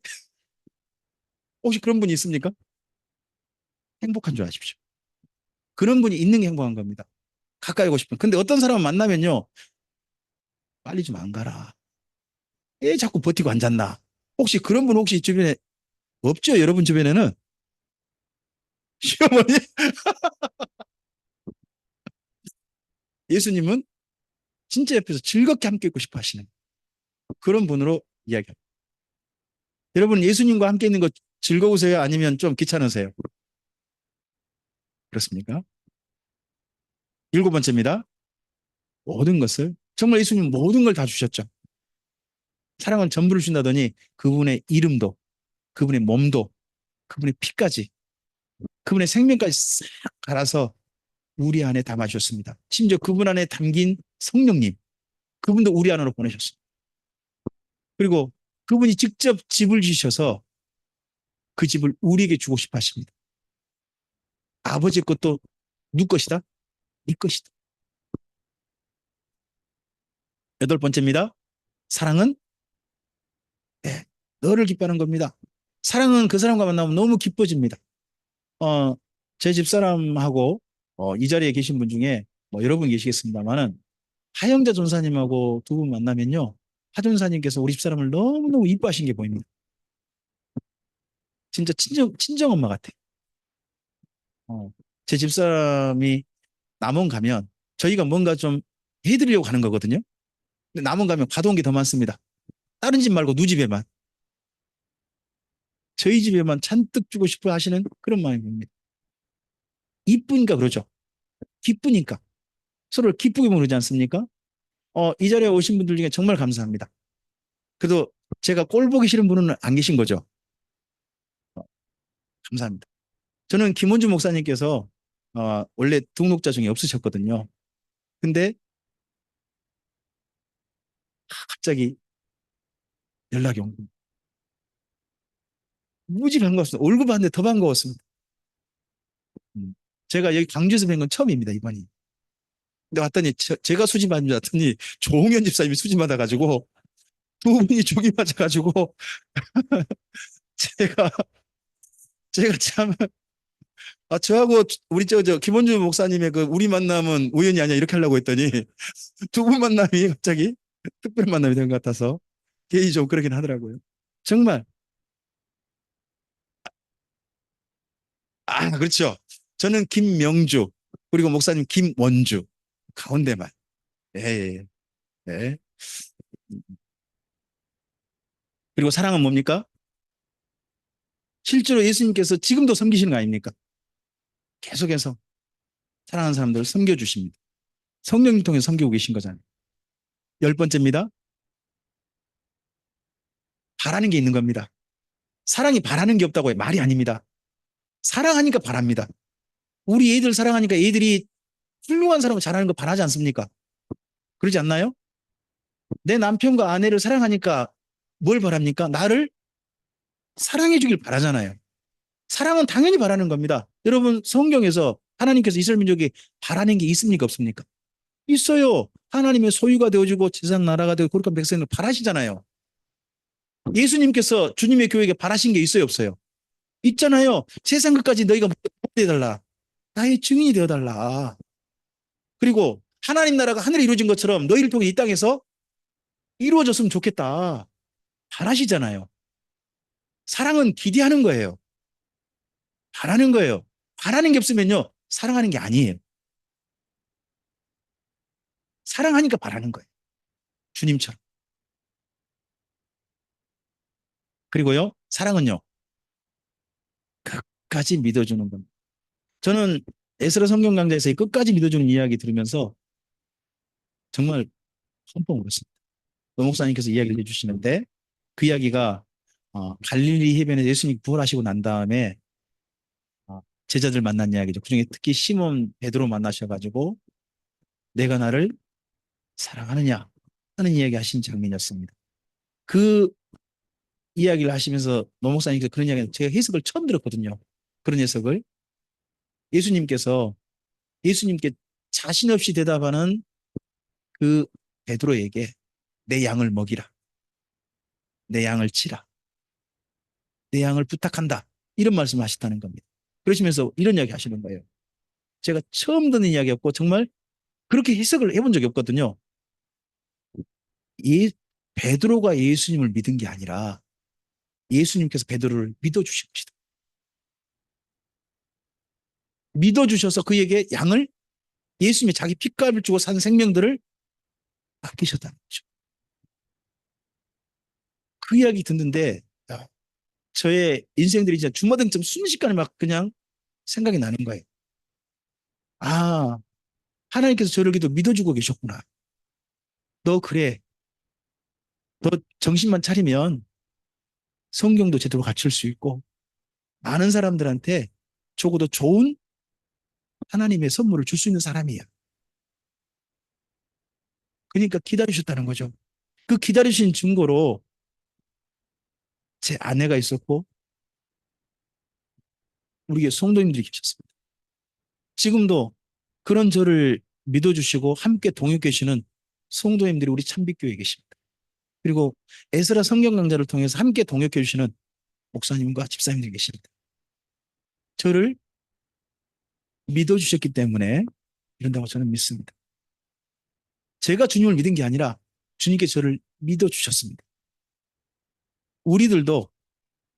혹시 그런 분이 있습니까? 행복한 줄 아십시오. 그런 분이 있는 게 행복한 겁니다. 가까이 오고 싶은. 근데 어떤 사람 만나면요. 빨리 좀 안 가라. 왜 자꾸 버티고 앉았나? 혹시 그런 분 혹시 주변에 없죠? 여러분 주변에는? 시어머니? 예수님은 진짜 옆에서 즐겁게 함께 있고 싶어 하시는 그런 분으로 이야기합니다. 여러분 예수님과 함께 있는 거 즐거우세요? 아니면 좀 귀찮으세요? 그렇습니까? 일곱 번째입니다. 모든 것을 정말 예수님 모든 걸 다 주셨죠. 사랑은 전부를 준다더니 그분의 이름도 그분의 몸도, 그분의 피까지, 그분의 생명까지 싹 갈아서 우리 안에 담아주셨습니다. 심지어 그분 안에 담긴 성령님, 그분도 우리 안으로 보내셨습니다. 그리고 그분이 직접 집을 지으셔서 그 집을 우리에게 주고 싶어 하십니다. 아버지 것도 누구 것이다? 네 것이다. 여덟 번째입니다. 사랑은 네, 너를 기뻐하는 겁니다. 사랑은 그 사람과 만나면 너무 기뻐집니다. 어, 제 집사람하고 이 자리에 계신 분 중에 뭐 여러 분 계시겠습니다만은 하영자 전사님하고 두 분 만나면요. 하 전사님께서 우리 집사람을 너무너무 이뻐하신 게 보입니다. 진짜 친정 엄마 같아. 제 집사람이 남원 가면 저희가 뭔가 좀 해드리려고 가는 거거든요. 근데 남원 가면 가져온 게 더 많습니다. 다른 집 말고 누집에만. 저희 집에만 잔뜩 주고 싶어 하시는 그런 마음입니다. 이쁘니까 그러죠. 기쁘니까. 서로를 기쁘게 모르지 않습니까? 이 자리에 오신 분들 중에 정말 감사합니다. 그래도 제가 꼴 보기 싫은 분은 안 계신 거죠. 감사합니다. 저는 김원주 목사님께서 원래 등록자 중에 없으셨거든요. 근데 갑자기 연락이 온 겁니다. 무지 반갑습니다. 월급 받는데 더 반가웠습니다. 음. 제가 여기 광주에서 뵌 건 처음입니다, 이번이. 근데 왔더니 제가 수집받은 줄 알았더니 조홍현 집사님이 수집받아가지고 두 분이 조기 맞아가지고 제가 제가 참 저하고 우리 저 김원준 목사님의 그 우리 만남은 우연이 아니야 이렇게 하려고 했더니 두 분 만남이 갑자기 특별한 만남이 된 것 같아서 개인이 좀 그러긴 하더라고요. 정말 그렇죠. 저는 김명주 그리고 목사님 김원주 가운데만. 예, 예, 예. 예. 그리고 사랑은 뭡니까? 실제로 예수님께서 지금도 섬기시는 거 아닙니까? 계속해서 사랑하는 사람들을 섬겨주십니다. 성령님 통해 섬기고 계신 거잖아요. 열 번째입니다. 바라는 게 있는 겁니다. 사랑이 바라는 게 없다고 해. 말이 아닙니다. 사랑하니까 바랍니다. 우리 애들 사랑하니까 애들이 훌륭한 사람을 잘하는 거 바라지 않습니까? 그러지 않나요? 내 남편과 아내를 사랑하니까 뭘 바랍니까? 나를 사랑해 주길 바라잖아요. 사랑은 당연히 바라는 겁니다. 여러분 성경에서 하나님께서 이스라엘 민족이 바라는 게 있습니까? 없습니까? 있어요. 하나님의 소유가 되어주고 세상 나라가 되고 거룩한 백성을 바라시잖아요. 예수님께서 주님의 교회에게 바라신 게 있어요? 없어요? 있잖아요. 세상 끝까지 너희가 되어달라. 나의 증인이 되어달라. 그리고 하나님 나라가 하늘에 이루어진 것처럼 너희를 통해 이 땅에서 이루어졌으면 좋겠다. 바라시잖아요. 사랑은 기대하는 거예요. 바라는 거예요. 바라는 게 없으면요. 사랑하는 게 아니에요. 사랑하니까 바라는 거예요. 주님처럼. 그리고요. 사랑은요. 끝까지 믿어주는 겁니다. 저는 에스라 성경 강좌에서 끝까지 믿어주는 이야기 들으면서 정말 펑펑 울었습니다. 노 목사님께서 이야기를 해주시는데 그 이야기가 갈릴리 해변에 예수님 부활하시고 난 다음에 제자들 만난 이야기죠. 그중에 특히 시몬 베드로 만나셔가지고 내가 나를 사랑하느냐 하는 이야기 하신 장면이었습니다. 그 이야기를 하시면서 노 목사님께서 그런 이야기 제가 해석을 처음 들었거든요. 그런 해석을 예수님께서 예수님께 자신 없이 대답하는 그 베드로에게 내 양을 먹이라. 내 양을 치라. 내 양을 부탁한다. 이런 말씀을 하셨다는 겁니다. 그러시면서 이런 이야기 하시는 거예요. 제가 처음 듣는 이야기였고 정말 그렇게 해석을 해본 적이 없거든요. 베드로가 예수님을 믿은 게 아니라 예수님께서 베드로를 믿어주신 것이다. 믿어주셔서 그에게 양을 예수님이 자기 핏값을 주고 산 생명들을 아끼셨다는 거죠. 그 이야기 듣는데 저의 인생들이 진짜 주마등처럼 순식간에 막 그냥 생각이 나는 거예요. 하나님께서 저를 기도 믿어주고 계셨구나. 너 그래. 너 정신만 차리면 성경도 제대로 갖출 수 있고 많은 사람들한테 적어도 좋은 하나님의 선물을 줄 수 있는 사람이에요. 그러니까 기다리셨다는 거죠. 그 기다리신 증거로 제 아내가 있었고 우리 성도님들이 계셨습니다. 지금도 그런 저를 믿어주시고 함께 동역 계시는 성도님들이 우리 참빛교회에 계십니다. 그리고 에스라 성경 강좌를 통해서 함께 동역해 주시는 목사님과 집사님들이 계십니다. 저를 믿어주셨기 때문에 이런다고 저는 믿습니다. 제가 주님을 믿은 게 아니라 주님께서 저를 믿어주셨습니다. 우리들도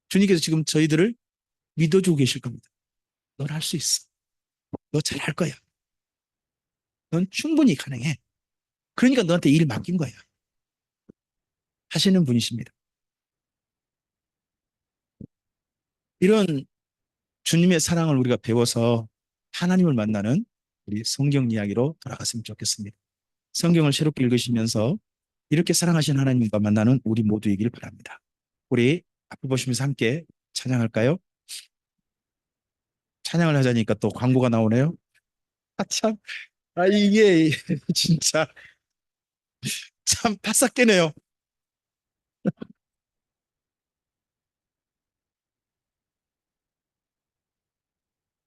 주님께서 지금 저희들을 믿어주고 계실 겁니다. 넌 할 수 있어. 너 잘할 거야. 넌 충분히 가능해. 그러니까 너한테 일 맡긴 거야. 하시는 분이십니다. 이런 주님의 사랑을 우리가 배워서 하나님을 만나는 우리 성경 이야기로 돌아갔으면 좋겠습니다. 성경을 새롭게 읽으시면서 이렇게 사랑하신 하나님과 만나는 우리 모두이길 바랍니다. 우리 앞을 보시면서 함께 찬양할까요? 찬양을 하자니까 또 광고가 나오네요. 아, 참. 아, 이게 진짜 참 바싹 깨네요.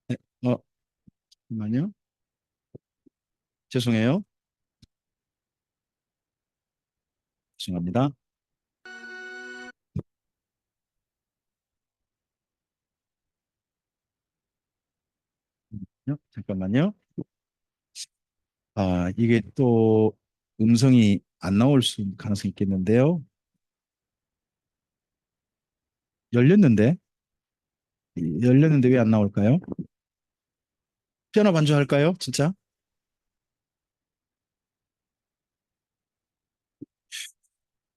네, 잠깐만요. 죄송해요. 죄송합니다. 잠깐만요. 아, 이게 또 음성이 안 나올 가능성이 있겠는데요. 열렸는데? 열렸는데 왜 안 나올까요? 피아노 반주할까요? 진짜?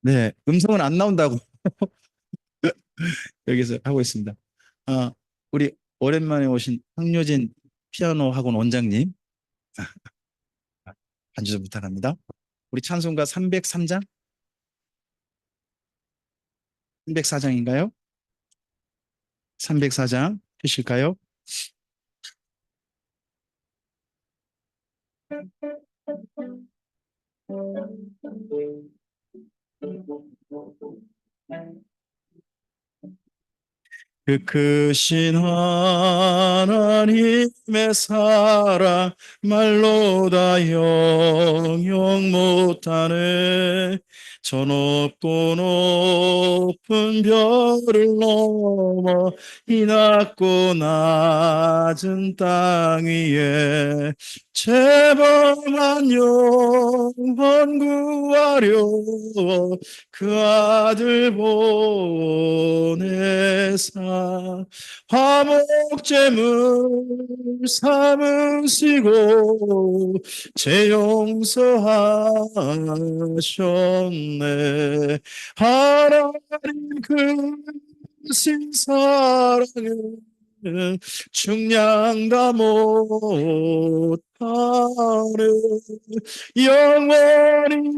네, 음성은 안 나온다고 여기서 하고 있습니다. 아, 우리 오랜만에 오신 황효진 피아노 학원 원장님 반주 좀 부탁합니다. 우리 찬송가 303장? 304장인가요? 304장 주실까요? 그 크신 하나님의 사랑 말로 다 영영 못하네. 저 높고 높은 별을 넘어 이 낮고 낮은 땅 위에 재범한 영혼 구하려 그 아들 보내사 화목제물 삼으시고 제 용서하셨네. 하나님 그 사랑은 중량다 못하네. 영원히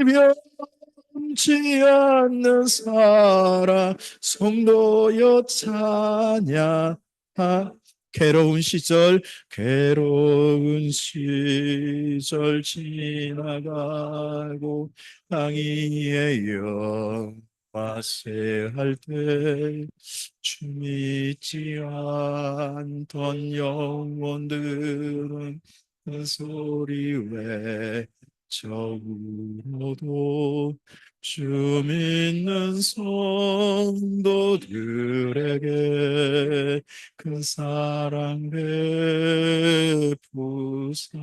변치 않는 사랑 성도여 찬양. 괴로운 시절 지나가고 항의의 영화세 할때 주 믿지 않던 영혼들은 큰 소리 외쳐 울어도 주 믿는 성도들에게 그 사랑 베푸사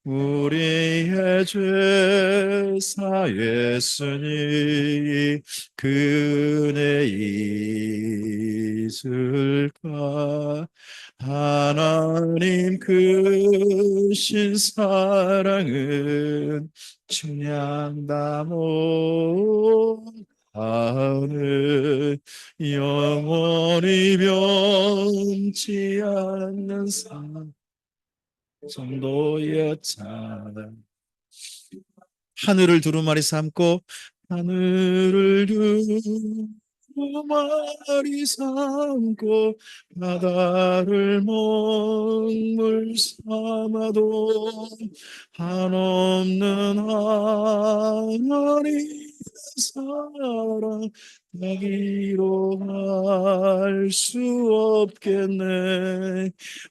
우리의 죄사 예수님 그네 있을까. 하나님 크신 사랑은 중량다 못하는 영원히 변치 않는 성도였잖아. 하늘을 두루마리 삼고 하늘을 두 마리 삼고 바다를 먹물 삼아도 한없는 하나님의 사랑 나기로 할 수 없겠네.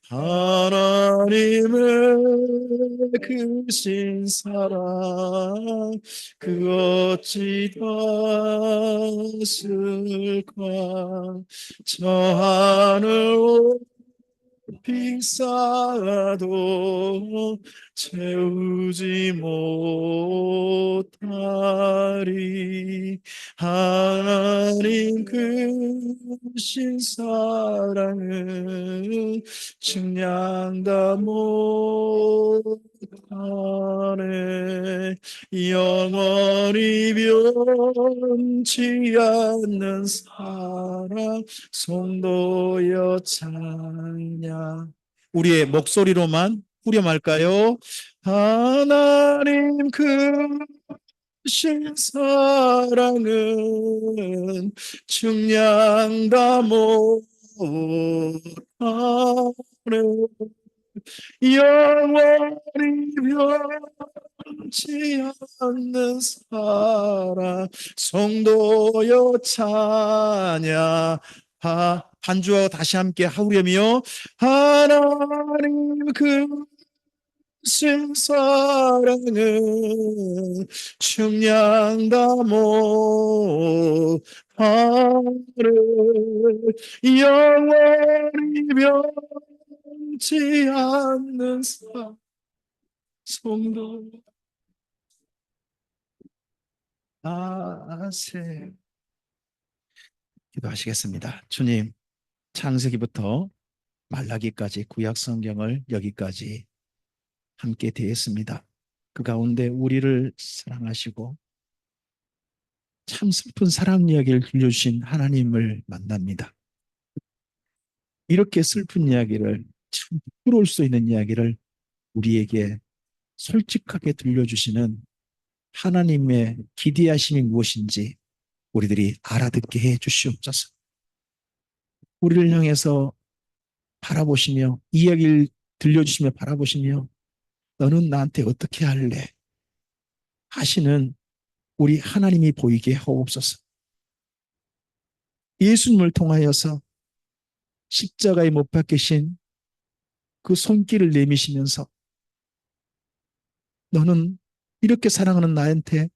하나님의 크신 사랑 그 어찌 닿았을까. 저 하늘 빗싸도 채우지 못하리. 하나님 크신 사랑은 측량다 못하네. 영원히 변치 않는 사랑 성도여 찬양. 우리의 목소리로만 후렴할까요? 하나님 크신 사랑은 측량다 못하네. 영원히 변치 않는 사랑 성도여 찬양. 반주와 다시 함께 하우렴이요. 하나님 크신 사랑은 측량다 못하네. 영원히 변치 않는 성도 아세. 기도하시겠습니다. 주님, 창세기부터 말라기까지 구약 성경을 여기까지 함께 대했습니다. 그 가운데 우리를 사랑하시고 참 슬픈 사랑 이야기를 들려주신 하나님을 만납니다. 이렇게 슬픈 이야기를, 참 부러울 수 있는 이야기를 우리에게 솔직하게 들려주시는 하나님의 기대하심이 무엇인지 우리들이 알아듣게 해 주시옵소서. 우리를 향해서 바라보시며 이야기를 들려주시며 바라보시며 너는 나한테 어떻게 할래? 하시는 우리 하나님이 보이게 하옵소서. 예수님을 통하여서 십자가에 못 박히신 그 손길을 내미시면서 너는 이렇게 사랑하는 나한테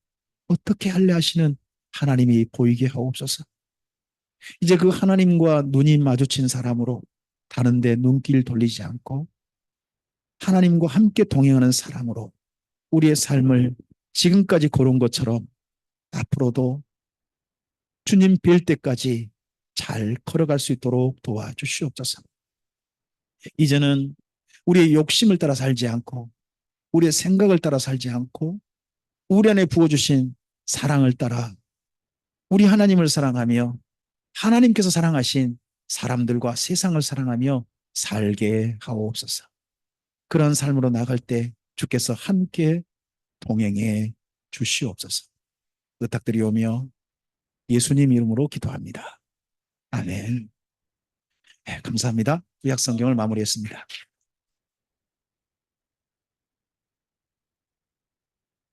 어떻게 할래 하시는 하나님이 보이게 하옵소서. 이제 그 하나님과 눈이 마주친 사람으로 다른 데 눈길 돌리지 않고 하나님과 함께 동행하는 사람으로 우리의 삶을 지금까지 걸은 것처럼 앞으로도 주님 뵐 때까지 잘 걸어갈 수 있도록 도와주시옵소서. 이제는 우리의 욕심을 따라 살지 않고 우리의 생각을 따라 살지 않고 우리 안에 부어주신 사랑을 따라 우리 하나님을 사랑하며 하나님께서 사랑하신 사람들과 세상을 사랑하며 살게 하옵소서. 그런 삶으로 나갈 때 주께서 함께 동행해 주시옵소서. 부탁드리오며 예수님 이름으로 기도합니다. 아멘. 네, 감사합니다. 구약 성경을 마무리했습니다.